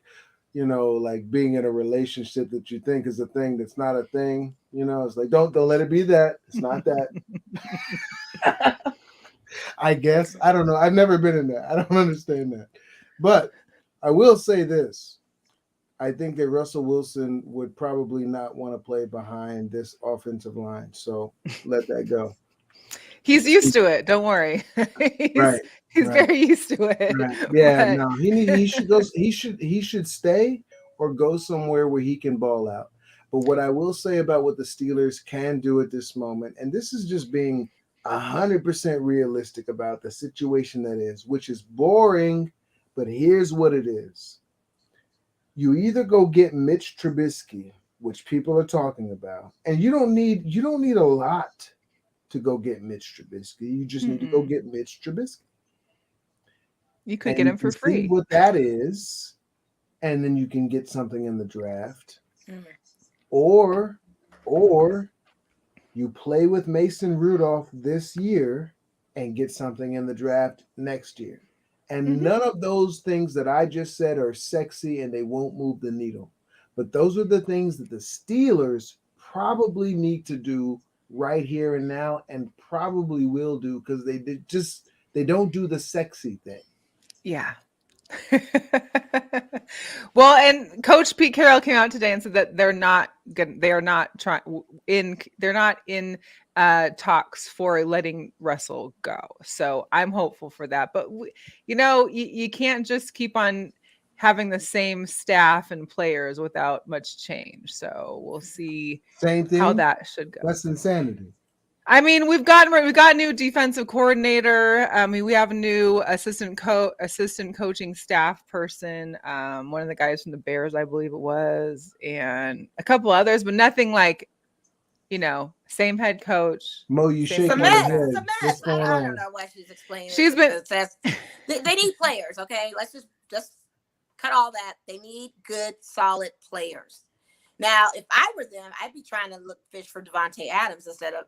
[SPEAKER 4] like being in a relationship that you think is a thing that's not a thing, it's like, don't let it be that. It's not that. I guess. I don't know. I've never been in that. I don't understand that. But I will say this. I think that Russell Wilson would probably not want to play behind this offensive line. So let that go.
[SPEAKER 1] He's used to it. Don't worry. He's very used to it.
[SPEAKER 4] Right. Yeah, no. He should go. He should stay or go somewhere where he can ball out. But what I will say about what the Steelers can do at this moment, and this is just being 100% realistic about the situation that is, which is boring, but here's what it is. You either go get Mitch Trubisky, which people are talking about, and you don't need a lot to go get Mitch Trubisky. You just need to go get Mitch Trubisky.
[SPEAKER 1] You could get him for free.
[SPEAKER 4] See what that is, and then you can get something in the draft. Or you play with Mason Rudolph this year and get something in the draft next year. And none of those things that I just said are sexy and they won't move the needle. But those are the things that the Steelers probably need to do right here and now and probably will do because they don't do the sexy thing.
[SPEAKER 1] Yeah. Well, and Coach Pete Carroll came out today and said that they're not in talks for letting Russell go. So I'm hopeful for that. But you can't just keep on having the same staff and players without much change. So we'll see
[SPEAKER 4] Same thing,
[SPEAKER 1] how that should go.
[SPEAKER 4] That's insanity.
[SPEAKER 1] I mean, we've got new defensive coordinator. I mean, we have a new assistant coaching staff person. One of the guys from the Bears, I believe it was, and a couple others, but nothing like, same head coach,
[SPEAKER 4] Mo, you
[SPEAKER 1] same
[SPEAKER 2] It's a
[SPEAKER 4] shaking
[SPEAKER 1] coaching
[SPEAKER 4] your
[SPEAKER 2] mess.
[SPEAKER 1] staff.
[SPEAKER 2] It's a
[SPEAKER 4] head. What's
[SPEAKER 2] mess.
[SPEAKER 4] going
[SPEAKER 2] I don't
[SPEAKER 4] on?
[SPEAKER 2] know why she's explaining
[SPEAKER 1] She's
[SPEAKER 2] it
[SPEAKER 1] been
[SPEAKER 2] because they need players. Okay, let's just cut all that. They need good, solid players. Now, if I were them, I'd be trying to fish for Devontae Adams instead of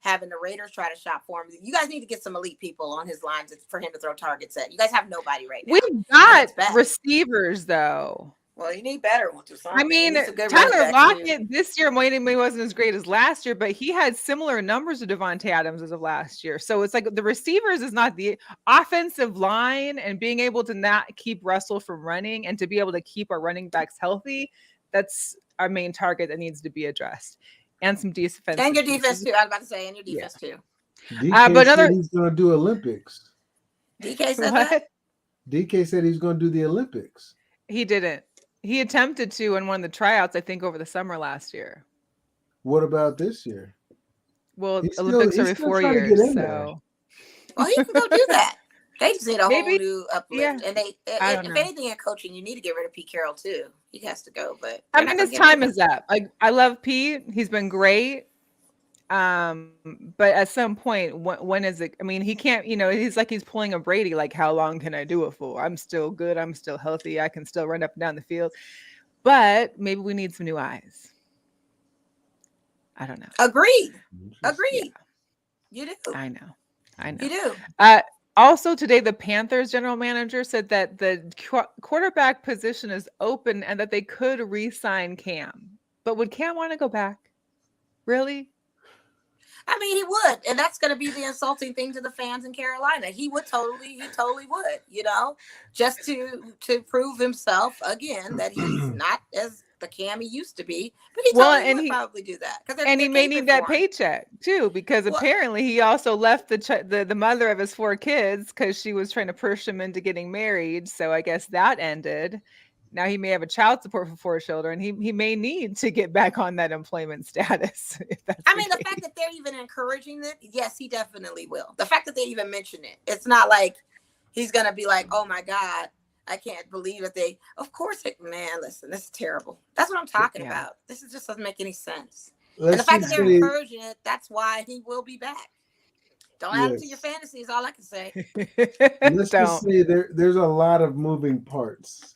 [SPEAKER 2] having the Raiders try to shop for him. You guys need to get some elite people on his lines for him to throw targets at. You guys have nobody right now.
[SPEAKER 1] We've got
[SPEAKER 2] It's bad.
[SPEAKER 1] receivers though.
[SPEAKER 2] Well, you need better ones or something.
[SPEAKER 1] I mean,
[SPEAKER 2] You need some good running
[SPEAKER 1] Tyler
[SPEAKER 2] backs, too.
[SPEAKER 1] Lockett this year maybe wasn't as great as last year, but he had similar numbers to Devontae Adams as of last year. So it's like the receivers is not the offensive line, and being able to not keep Russell from running and to be able to keep our running backs healthy. That's our main target that needs to be addressed. And some defense.
[SPEAKER 2] And your defense, too. I was about to say, and your defense, too.
[SPEAKER 4] DK
[SPEAKER 1] but
[SPEAKER 4] said he's going to do Olympics.
[SPEAKER 2] DK said
[SPEAKER 1] what?
[SPEAKER 2] that?
[SPEAKER 4] DK said he's going to do the Olympics.
[SPEAKER 1] He didn't. He attempted to in one of the tryouts, I think, over the summer last year.
[SPEAKER 4] What about this year?
[SPEAKER 1] Well,
[SPEAKER 4] He's
[SPEAKER 1] Olympics
[SPEAKER 4] still
[SPEAKER 1] every 4
[SPEAKER 4] trying to get
[SPEAKER 1] years,
[SPEAKER 4] in there.
[SPEAKER 1] so
[SPEAKER 2] Well, he can go do that. They just need a whole
[SPEAKER 1] Maybe.
[SPEAKER 2] new uplift.
[SPEAKER 1] Yeah.
[SPEAKER 2] And
[SPEAKER 1] I don't
[SPEAKER 2] if
[SPEAKER 1] know.
[SPEAKER 2] anything in coaching, you need to get rid of Pete Carroll, too. He has to go, but
[SPEAKER 1] I mean, his time is up. Like, I love Pete. He's been great. But at some point, when is it? I mean, he can't, he's pulling a Brady. Like, how long can I do it for? I'm still good. I'm still healthy. I can still run up and down the field. But maybe we need some new eyes. I don't know.
[SPEAKER 2] Agreed.
[SPEAKER 1] Yeah,
[SPEAKER 2] You do.
[SPEAKER 1] I know.
[SPEAKER 2] You do.
[SPEAKER 1] Also today, the Panthers general manager said that the quarterback position is open and that they could re-sign Cam. But would Cam want to go back? Really?
[SPEAKER 2] I mean, he would, and that's going to be the insulting thing to the fans in Carolina. He totally would, just to prove himself again that he's not as the Cam he used to be. But he would probably do that,
[SPEAKER 1] and he may need that paycheck too, because apparently he also left the mother of his 4 kids because she was trying to push him into getting married. So I guess that ended. Now he may have a child support for 4 children. He may need to get back on that employment status.
[SPEAKER 2] The fact that they're even encouraging it, yes, he definitely will. The fact that they even mention it, it's not like he's going to be like, oh my God, I can't believe that they, of course, man, listen, this is terrible. That's what I'm talking about. This just doesn't make any sense. And the fact that they're encouraging it, that's why he will be back. Don't add it to your fantasy is all I can say.
[SPEAKER 4] Let's just say there's a lot of moving parts.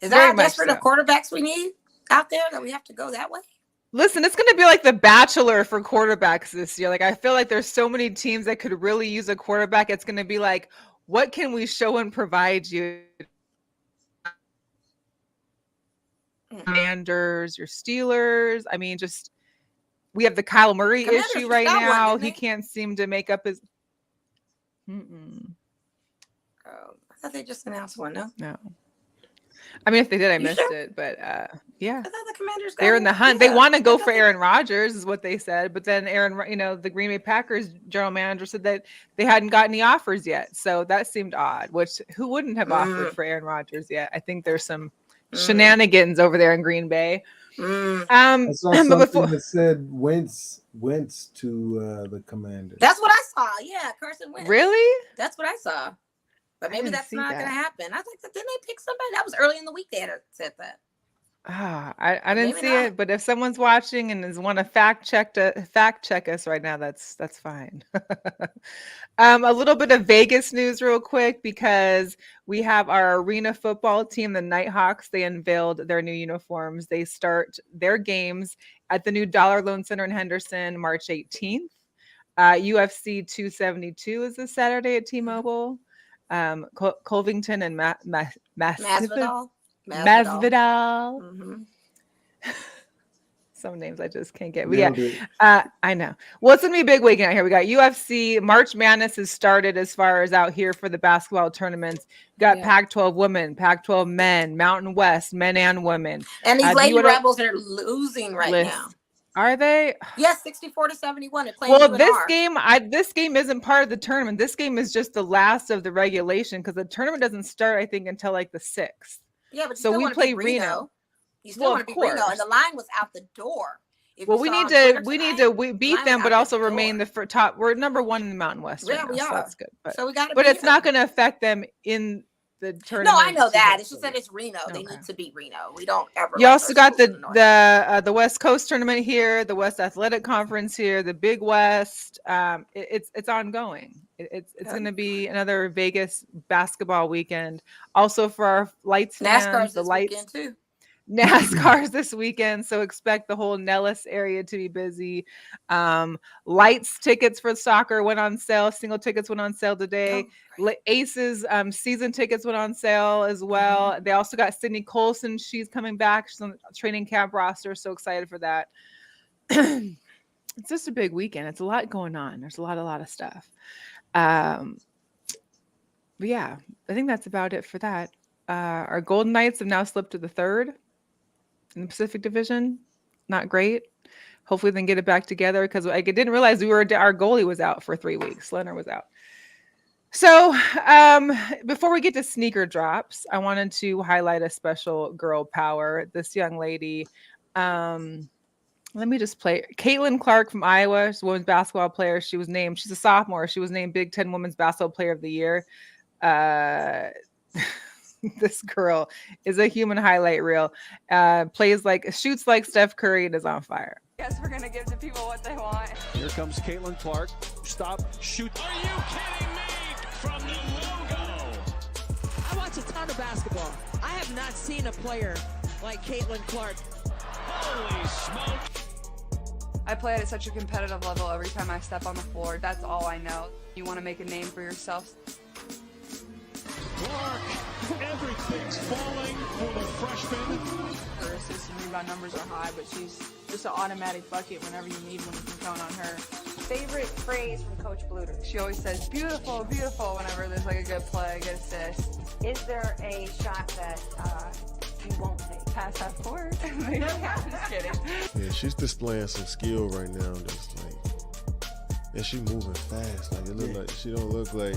[SPEAKER 2] Is that how desperate of quarterbacks we need out there that we have to go that way?
[SPEAKER 1] Listen, it's going to be like the Bachelor for quarterbacks this year. Like, I feel like there's so many teams that could really use a quarterback. It's going to be like, what can we show and provide you? Commanders, your Steelers. I mean, we have the Kyle Murray issue right now. He can't seem to make up his.
[SPEAKER 2] I thought they just announced one. No.
[SPEAKER 1] I mean, if they did, I missed it. But yeah,
[SPEAKER 2] I thought the Commanders.
[SPEAKER 1] They're in the hunt. They want to go for Aaron Rodgers, is what they said. But then the Green Bay Packers general manager said that they hadn't got any offers yet. So that seemed odd. Which who wouldn't have offered for Aaron Rodgers yet? I think there's some shenanigans over there in Green Bay.
[SPEAKER 4] I saw something that said Wentz to the Commanders.
[SPEAKER 2] That's what I saw. Yeah, Carson Wentz.
[SPEAKER 1] Really?
[SPEAKER 2] That's what I saw. But maybe that's not going to happen. I was like, didn't they pick somebody? That was early in the week they had said that.
[SPEAKER 1] I didn't see it, but if someone's watching and want to fact check us right now, that's fine. A little bit of Vegas news real quick, because we have our arena football team, the Nighthawks. They unveiled their new uniforms. They start their games at the new Dollar Loan Center in Henderson, March 18th. UFC 272 is this Saturday at T-Mobile. Colvington and Masvidal.
[SPEAKER 2] Mm-hmm.
[SPEAKER 1] Some names I just can't get. But yeah, I know. Well, it's gonna be a big weekend out here. We got UFC. March Madness has started as far as out here for the basketball tournaments. We got Pac-12 women, Pac-12 men, Mountain West men and women.
[SPEAKER 2] And these Lady Rebels are losing right now.
[SPEAKER 1] Are they?
[SPEAKER 2] Yes, 64-71.
[SPEAKER 1] Well, this game isn't part of the tournament. This game is just the last of the regulation, because the tournament doesn't start, I think, until like the 6th.
[SPEAKER 2] Yeah, but
[SPEAKER 1] so we play Reno.
[SPEAKER 2] You still want to be Reno, and the line was out the door. If
[SPEAKER 1] Well,
[SPEAKER 2] you saw on Twitter
[SPEAKER 1] we need
[SPEAKER 2] tonight,
[SPEAKER 1] to we beat
[SPEAKER 2] Atlanta
[SPEAKER 1] them, but
[SPEAKER 2] out the
[SPEAKER 1] also remain
[SPEAKER 2] door.
[SPEAKER 1] the top. We're number one in the Mountain West right
[SPEAKER 2] Yeah,
[SPEAKER 1] now,
[SPEAKER 2] we
[SPEAKER 1] so
[SPEAKER 2] are.
[SPEAKER 1] that's good.
[SPEAKER 2] So we got to
[SPEAKER 1] But
[SPEAKER 2] beat
[SPEAKER 1] it's not
[SPEAKER 2] them.
[SPEAKER 1] going to affect them in the
[SPEAKER 2] No, I
[SPEAKER 1] tournament
[SPEAKER 2] know
[SPEAKER 1] to
[SPEAKER 2] that. It's just
[SPEAKER 1] hopefully
[SPEAKER 2] that
[SPEAKER 1] get.
[SPEAKER 2] it's Reno. They
[SPEAKER 1] Okay.
[SPEAKER 2] need to beat Reno. We don't ever
[SPEAKER 1] You
[SPEAKER 2] like
[SPEAKER 1] also
[SPEAKER 2] our
[SPEAKER 1] got
[SPEAKER 2] schools in the north.
[SPEAKER 1] the West Coast tournament here, the West Athletic Conference here, the Big West. It's ongoing. It's
[SPEAKER 2] Yep.
[SPEAKER 1] going to be another Vegas basketball weekend. Also for our lights fans,
[SPEAKER 2] NASCAR's
[SPEAKER 1] the
[SPEAKER 2] this
[SPEAKER 1] lights
[SPEAKER 2] weekend too.
[SPEAKER 1] NASCAR's this weekend, so expect the whole Nellis area to be busy. Lights tickets for soccer went on sale. Single tickets went on sale today.
[SPEAKER 2] Oh, great.
[SPEAKER 1] Aces season tickets went on sale as well. They also got Sydney Colson. She's coming back. She's on the training camp roster. So excited for that. It's just a big weekend. It's a lot going on. There's a lot of stuff. Um, but yeah, I think that's about it for that. Our Golden Knights have now slipped to the third in the Pacific Division. Not great. Hopefully they can get it back together because I didn't realize our goalie was out for 3 weeks. Leonard was out. So before we get to sneaker drops, I wanted to highlight a special girl power. This young lady, let me just play. Caitlin Clark from Iowa, she's a women's basketball player. She's a sophomore. She was named Big Ten Women's Basketball Player of the Year. This girl is a human highlight reel. Shoots like Steph Curry and is on fire.
[SPEAKER 6] Guess we're gonna give the people what they want.
[SPEAKER 7] Here comes Caitlin Clark. Stop, shoot. Are you kidding me? From the logo.
[SPEAKER 8] I watch a ton of basketball. I have not seen a player like Caitlin Clark.
[SPEAKER 7] Holy smoke.
[SPEAKER 6] I play at such a competitive level every time I step on the floor. That's all I know. You want to make a name for yourself.
[SPEAKER 7] Clark, everything's falling for the freshman.
[SPEAKER 9] Her assist and rebound numbers are high, but she's just an automatic bucket whenever you need one. You can count on her.
[SPEAKER 10] Favorite phrase from Coach Bluter?
[SPEAKER 6] She always says, beautiful, beautiful, whenever there's like a good play, a good assist.
[SPEAKER 10] Is there a shot that you won't take?
[SPEAKER 6] Pass half court. I'm just kidding.
[SPEAKER 11] Yeah, she's displaying some skill right now. That's like, and she moving fast. Like it look like she don't look like.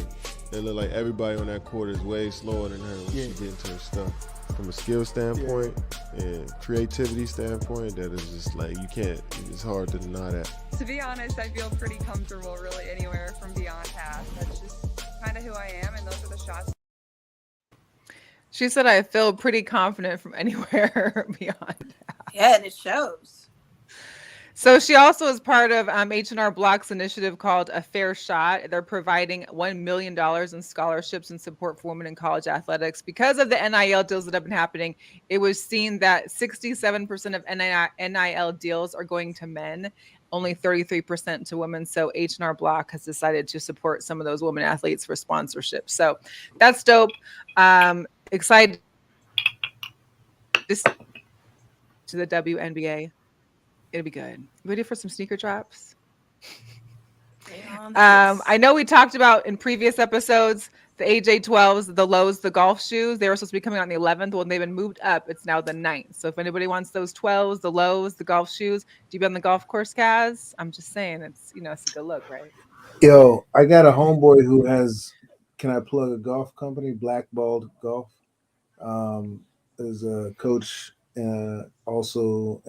[SPEAKER 11] It look like everybody on that court is way slower than her when she get into her stuff. From a skill standpoint and creativity standpoint, that is just like you can't. It's hard to deny that.
[SPEAKER 6] To be honest, I feel pretty comfortable really anywhere from beyond half. That's just kind of who I am, and those are the shots.
[SPEAKER 1] She said, I feel pretty confident from anywhere beyond.
[SPEAKER 2] Yeah, and it shows.
[SPEAKER 1] So she also is part of H&R Block's initiative called A Fair Shot. They're providing $1 million in scholarships and support for women in college athletics. Because of the NIL deals that have been happening, it was seen that 67% of NIL deals are going to men, only 33% to women. So H&R Block has decided to support some of those women athletes for sponsorship. So that's dope. Excited to the WNBA. It'll be good. Ready for some sneaker drops? I know we talked about in previous episodes the AJ12s, the lows, the golf shoes. They were supposed to be coming out on the 11th. Well, they've been moved up. It's now the 9th. So if anybody wants those 12s, the lows, the golf shoes, do you be on the golf course, Caz? I'm just saying, it's a good look, right?
[SPEAKER 4] Yo, I got a homeboy who has. Can I plug a golf company? Blackballed Golf. There's a coach. Also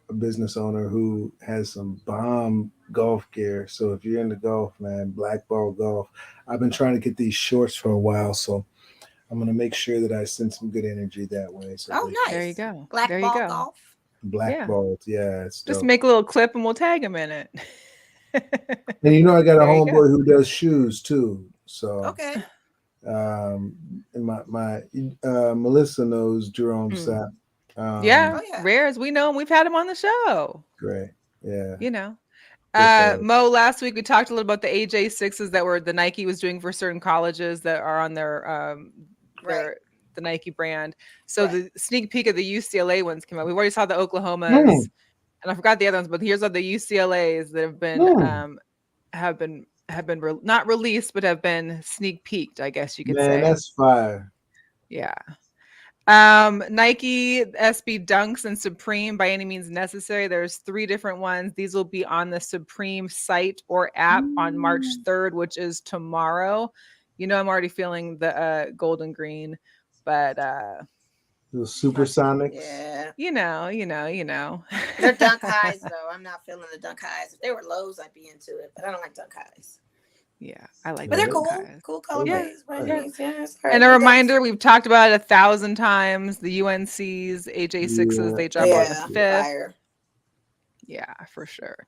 [SPEAKER 4] a business owner who has some bomb golf gear. So if you're into golf, man, Blackball Golf. I've been trying to get these shorts for a while, so I'm gonna make sure that I send some good energy that way. So
[SPEAKER 2] nice.
[SPEAKER 1] There you go.
[SPEAKER 2] Blackball Golf.
[SPEAKER 4] Blackballed, it's
[SPEAKER 1] just
[SPEAKER 4] dope.
[SPEAKER 1] make a little clip and we'll tag him in it.
[SPEAKER 4] And I got a homeboy who does shoes too. So
[SPEAKER 2] okay.
[SPEAKER 4] And my Melissa knows Jerome Sapp.
[SPEAKER 1] Rares. We know him. We've had him on the show.
[SPEAKER 4] Great. Yeah.
[SPEAKER 1] Mo, last week we talked a little about the AJ6s that were the Nike was doing for certain colleges that are on their the Nike brand. So the sneak peek of the UCLA ones came out. We've already saw the Oklahomas, and I forgot the other ones, but here's all the UCLAs that have been not released, but have been sneak peeked, I guess you could say.
[SPEAKER 4] Man, that's fire.
[SPEAKER 1] Yeah. Nike SB Dunks and Supreme by any means necessary. There's 3 different ones. These will be on the Supreme site or app on March 3rd, which is tomorrow. I'm already feeling the golden green, but
[SPEAKER 4] The Supersonics.
[SPEAKER 2] Yeah.
[SPEAKER 1] You know.
[SPEAKER 2] They're dunk highs, though. I'm not feeling the dunk highs. If they were lows, I'd be into it, but I don't like dunk highs.
[SPEAKER 1] Yeah, I like
[SPEAKER 2] But they're cool.
[SPEAKER 1] highs.
[SPEAKER 2] Cool colorways.
[SPEAKER 1] Yeah.
[SPEAKER 2] Yes.
[SPEAKER 1] And a reminder, we've talked about it 1,000 times. The UNC's AJ6s, they drop on the 5th.
[SPEAKER 2] Fire.
[SPEAKER 1] Yeah, for sure.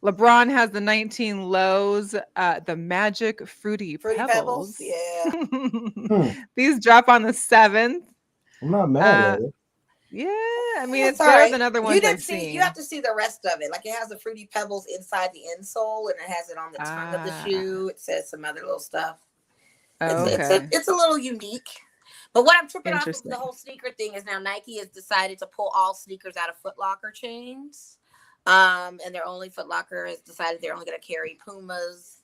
[SPEAKER 1] LeBron has the 19 lows, the Magic Fruity Pebbles.
[SPEAKER 2] Yeah.
[SPEAKER 1] These drop on the 7th.
[SPEAKER 4] I'm not mad at it.
[SPEAKER 1] Yeah, I mean, it's
[SPEAKER 2] all
[SPEAKER 1] better
[SPEAKER 2] right.
[SPEAKER 1] than other ones I've
[SPEAKER 2] seen.
[SPEAKER 1] seen.
[SPEAKER 2] You have to see the rest of it. Like it has the Fruity Pebbles inside the insole, and it has it on the tongue of the shoe. It says some other little stuff. It's a little unique. But what I'm tripping off of the whole sneaker thing is now Nike has decided to pull all sneakers out of Foot Locker chains. And their only Foot Locker has decided they're only going to carry Pumas,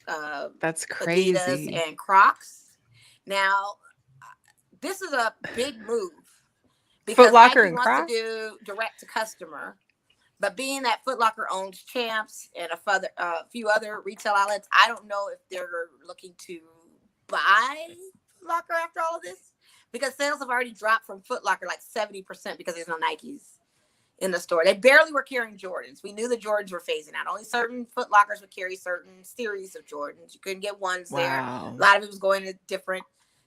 [SPEAKER 1] that's crazy,
[SPEAKER 2] Adidas, and Crocs. Now, this is a big move because
[SPEAKER 1] Foot Locker
[SPEAKER 2] Nike
[SPEAKER 1] and
[SPEAKER 2] wants
[SPEAKER 1] Crocs?
[SPEAKER 2] to do direct to customer. But being that Foot Locker owns Champs and a few other retail outlets, I don't know if they're looking to buy Foot Locker after all of this, because sales have already dropped from Foot Locker like 70% because there's no Nikes in the store. They barely were carrying Jordans. We knew the Jordans were phasing out. Only certain Foot Lockers would carry certain series of Jordans. You couldn't get ones there. A lot of it was going to different,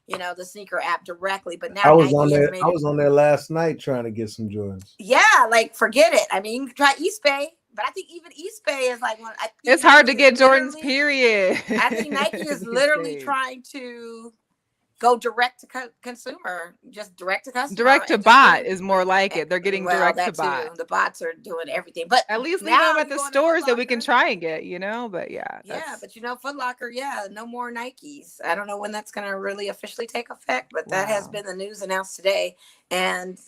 [SPEAKER 2] the sneaker app directly. But now
[SPEAKER 4] I was on there last night trying to get some Jordans.
[SPEAKER 2] Yeah, like forget it. I mean, you can try Eastbay, but I think even Eastbay is like one.
[SPEAKER 1] It's hard to get Jordans, period.
[SPEAKER 2] I think Nike is literally trying to go direct to consumer, just direct to customer.
[SPEAKER 1] Direct to bot is more like it. They're getting direct to bot.
[SPEAKER 2] Too. The bots are doing everything, but
[SPEAKER 1] at least leave them at the stores that we can try and get, But yeah,
[SPEAKER 2] but Foot Locker, no more Nikes. I don't know when that's going to really officially take effect, but that has been the news announced today, and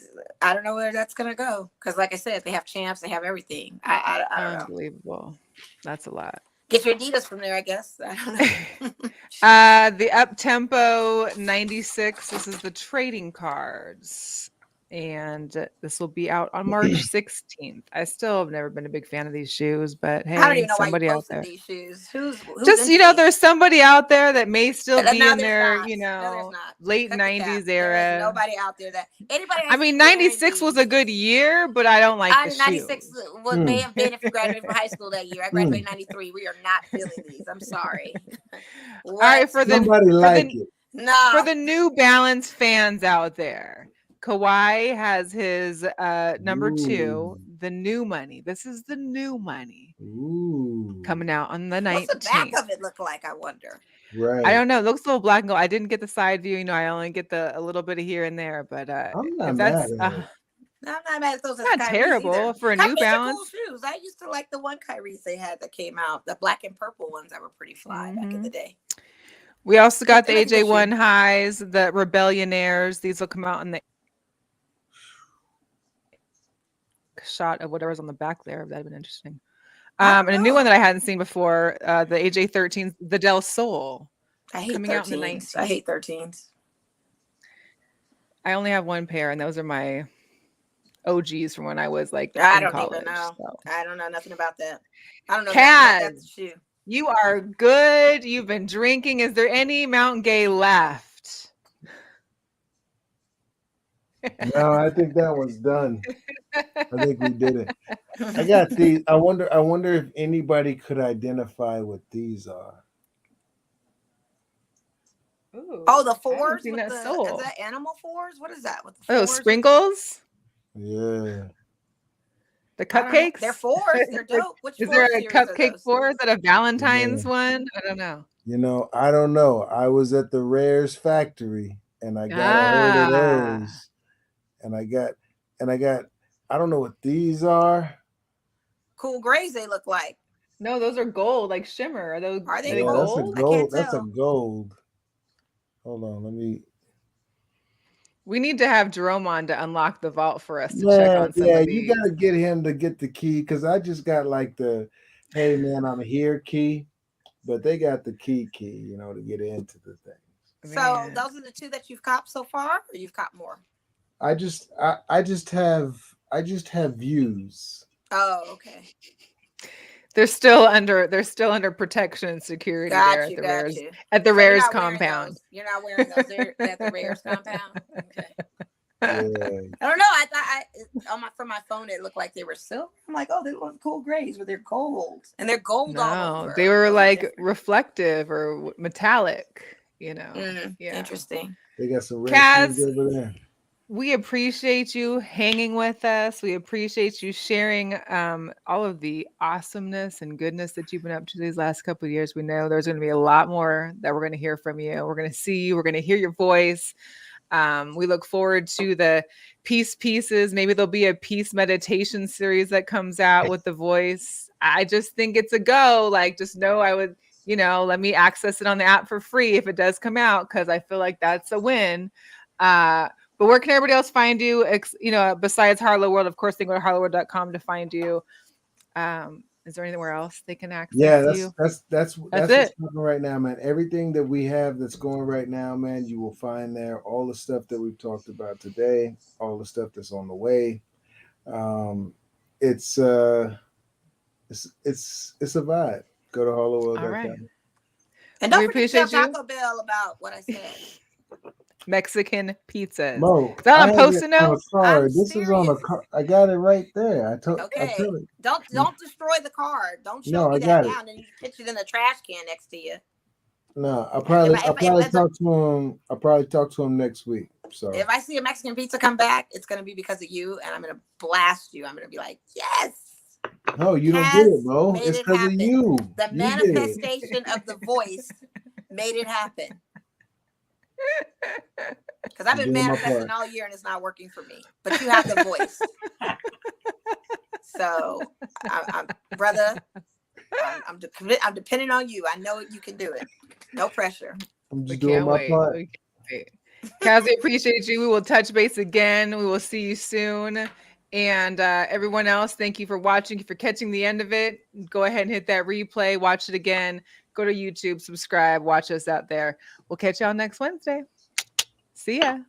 [SPEAKER 2] I don't know where that's going to go because, like I said, they have Champs, they have everything. I don't know.
[SPEAKER 1] Unbelievable. That's a lot.
[SPEAKER 2] Get your Adidas from there, I guess. I don't know.
[SPEAKER 1] The Up Tempo 96. This is the trading cards, and this will be out on March 16th. I still have never been a big fan of these shoes, but hey,
[SPEAKER 2] I don't even know
[SPEAKER 1] somebody
[SPEAKER 2] why you
[SPEAKER 1] out there.
[SPEAKER 2] These shoes. Who's
[SPEAKER 1] just there's somebody out there that may still be in their late 90s era.
[SPEAKER 2] There's nobody out there that anybody.
[SPEAKER 1] I mean, 96 was a good year, but I don't like the
[SPEAKER 2] 96
[SPEAKER 1] shoes.
[SPEAKER 2] May have been if you graduated from high school that year. I graduated in 93. We are not feeling these. I'm sorry.
[SPEAKER 1] All right, for the
[SPEAKER 2] for
[SPEAKER 1] the New Balance fans out there, Kawhi has his number 2, the new money. This is the new money. Coming out on the 19th.
[SPEAKER 2] What's the back of it look like, I wonder?
[SPEAKER 4] Right.
[SPEAKER 1] I don't know. It looks a little black and gold. I didn't get the side view. I only get a little bit of here and there. But
[SPEAKER 4] I'm not
[SPEAKER 1] if that's
[SPEAKER 2] I'm not mad at those.
[SPEAKER 1] not terrible
[SPEAKER 2] either.
[SPEAKER 1] for a New Balance.
[SPEAKER 2] Cool shoes. I used to like the one Kyrie's they had that came out, the black and purple ones that were pretty fly back in the day.
[SPEAKER 1] We also got the AJ1 highs, the Rebellionaires. These will come out in the shot of whatever's on the back there. That'd been interesting. And a new one that I hadn't seen before, the AJ13s, the Del Sol.
[SPEAKER 2] I hate
[SPEAKER 1] coming
[SPEAKER 2] 13s.
[SPEAKER 1] out in the 19th.
[SPEAKER 2] I hate 13s.
[SPEAKER 1] I only have one pair, and those are my OGs from when I was like
[SPEAKER 2] I
[SPEAKER 1] in
[SPEAKER 2] don't
[SPEAKER 1] college.
[SPEAKER 2] even know.
[SPEAKER 1] So.
[SPEAKER 2] I don't know nothing about that. I don't know
[SPEAKER 1] Caz,
[SPEAKER 2] nothing about that shoe.
[SPEAKER 1] You are good. You've been drinking. Is there any Mount Gay left?
[SPEAKER 4] No, I think that was done. I think we did it. I got these. I wonder if anybody could identify what these are.
[SPEAKER 1] Ooh,
[SPEAKER 2] oh, the fours.
[SPEAKER 1] Is
[SPEAKER 2] that animal fours? What is that? With the
[SPEAKER 1] fours? Sprinkles?
[SPEAKER 4] Yeah.
[SPEAKER 1] The cupcakes?
[SPEAKER 2] They're fours. They're dope. Which
[SPEAKER 1] is there a cupcake four? Is that a Valentine's one? I don't know.
[SPEAKER 4] I don't know. I was at the Rares factory and I got a hold of those. And I got I don't know what these are.
[SPEAKER 2] Cool grays they look like.
[SPEAKER 1] No, those are gold, like shimmer. Are they
[SPEAKER 2] gold?
[SPEAKER 4] That's a gold. That's a gold. Hold on,
[SPEAKER 1] we need to have Jerome on to unlock the vault for us to check on some of these.
[SPEAKER 4] You gotta get him to get the key because I just got like the hey man, I'm here key, but they got the key, to get into the thing.
[SPEAKER 2] So those are the two that you've copped so far, or you've copped more?
[SPEAKER 4] I just have views.
[SPEAKER 2] Oh, okay.
[SPEAKER 1] They're still under protection and security there at the Rares compound.
[SPEAKER 2] You're not wearing those at the Rares compound. Okay. I don't know. I thought from my phone it looked like they were silver. I'm like, oh, they look cool grays, but they're gold, and they're gold all
[SPEAKER 1] No,
[SPEAKER 2] over.
[SPEAKER 1] they were
[SPEAKER 2] Those are
[SPEAKER 1] like
[SPEAKER 2] different.
[SPEAKER 1] reflective or metallic, Yeah.
[SPEAKER 2] Interesting.
[SPEAKER 4] They got some red shoes
[SPEAKER 1] Caz,
[SPEAKER 4] over there.
[SPEAKER 1] we appreciate you hanging with us. We appreciate you sharing all of the awesomeness and goodness that you've been up to these last couple of years. We know there's going to be a lot more that we're going to hear from you. We're going to see you. We're going to hear your voice. We look forward to the peace pieces. Maybe there'll be a peace meditation series that comes out with the voice. I just think it's a go. Like, just know I would, let me access it on the app for free if it does come out, because I feel like that's a win. But where can everybody else find you? Besides Harleaux World, of course, they go to harlowworld.com to find you. Is there anywhere else they can access you?
[SPEAKER 4] That's
[SPEAKER 1] it.
[SPEAKER 4] what's happening right now, man. Everything that we have that's going right now, man, you will find there. All the stuff that we've talked about today, all the stuff that's on the way. It's a vibe. Go to harlowworld.com.
[SPEAKER 1] All right.
[SPEAKER 2] And don't forget to tell Taco Bell about what I said.
[SPEAKER 1] Mexican pizzas.
[SPEAKER 4] Mo,
[SPEAKER 1] Is that
[SPEAKER 4] I
[SPEAKER 1] on
[SPEAKER 4] have
[SPEAKER 1] Post-it
[SPEAKER 4] it on
[SPEAKER 1] note?
[SPEAKER 4] a card.
[SPEAKER 2] I'm
[SPEAKER 4] This is on a card. I got it right there. I told it.
[SPEAKER 2] Don't destroy the card. Don't show me
[SPEAKER 4] I
[SPEAKER 2] that
[SPEAKER 4] got
[SPEAKER 2] now, and then you pitch it in the trash can next to you.
[SPEAKER 4] No, I'll probably talk to him. I'll probably talk to him next week. So
[SPEAKER 2] if I see a Mexican pizza come back, it's gonna be because of you, and I'm gonna blast you. I'm gonna be like, yes.
[SPEAKER 4] No, you don't get it, bro. It's because of you.
[SPEAKER 2] The manifestation of the voice made it happen. Because I've been manifesting all year and it's not working for me. But you have the voice. So, brother, I'm depending on you. I know you can do it. No pressure.
[SPEAKER 4] I'm just doing my part.
[SPEAKER 1] Caz, we appreciate you. We will touch base again. We will see you soon. And everyone else, thank you for watching, for catching the end of it. Go ahead and hit that replay. Watch it again. Go to YouTube, subscribe, watch us out there. We'll catch y'all next Wednesday. See ya.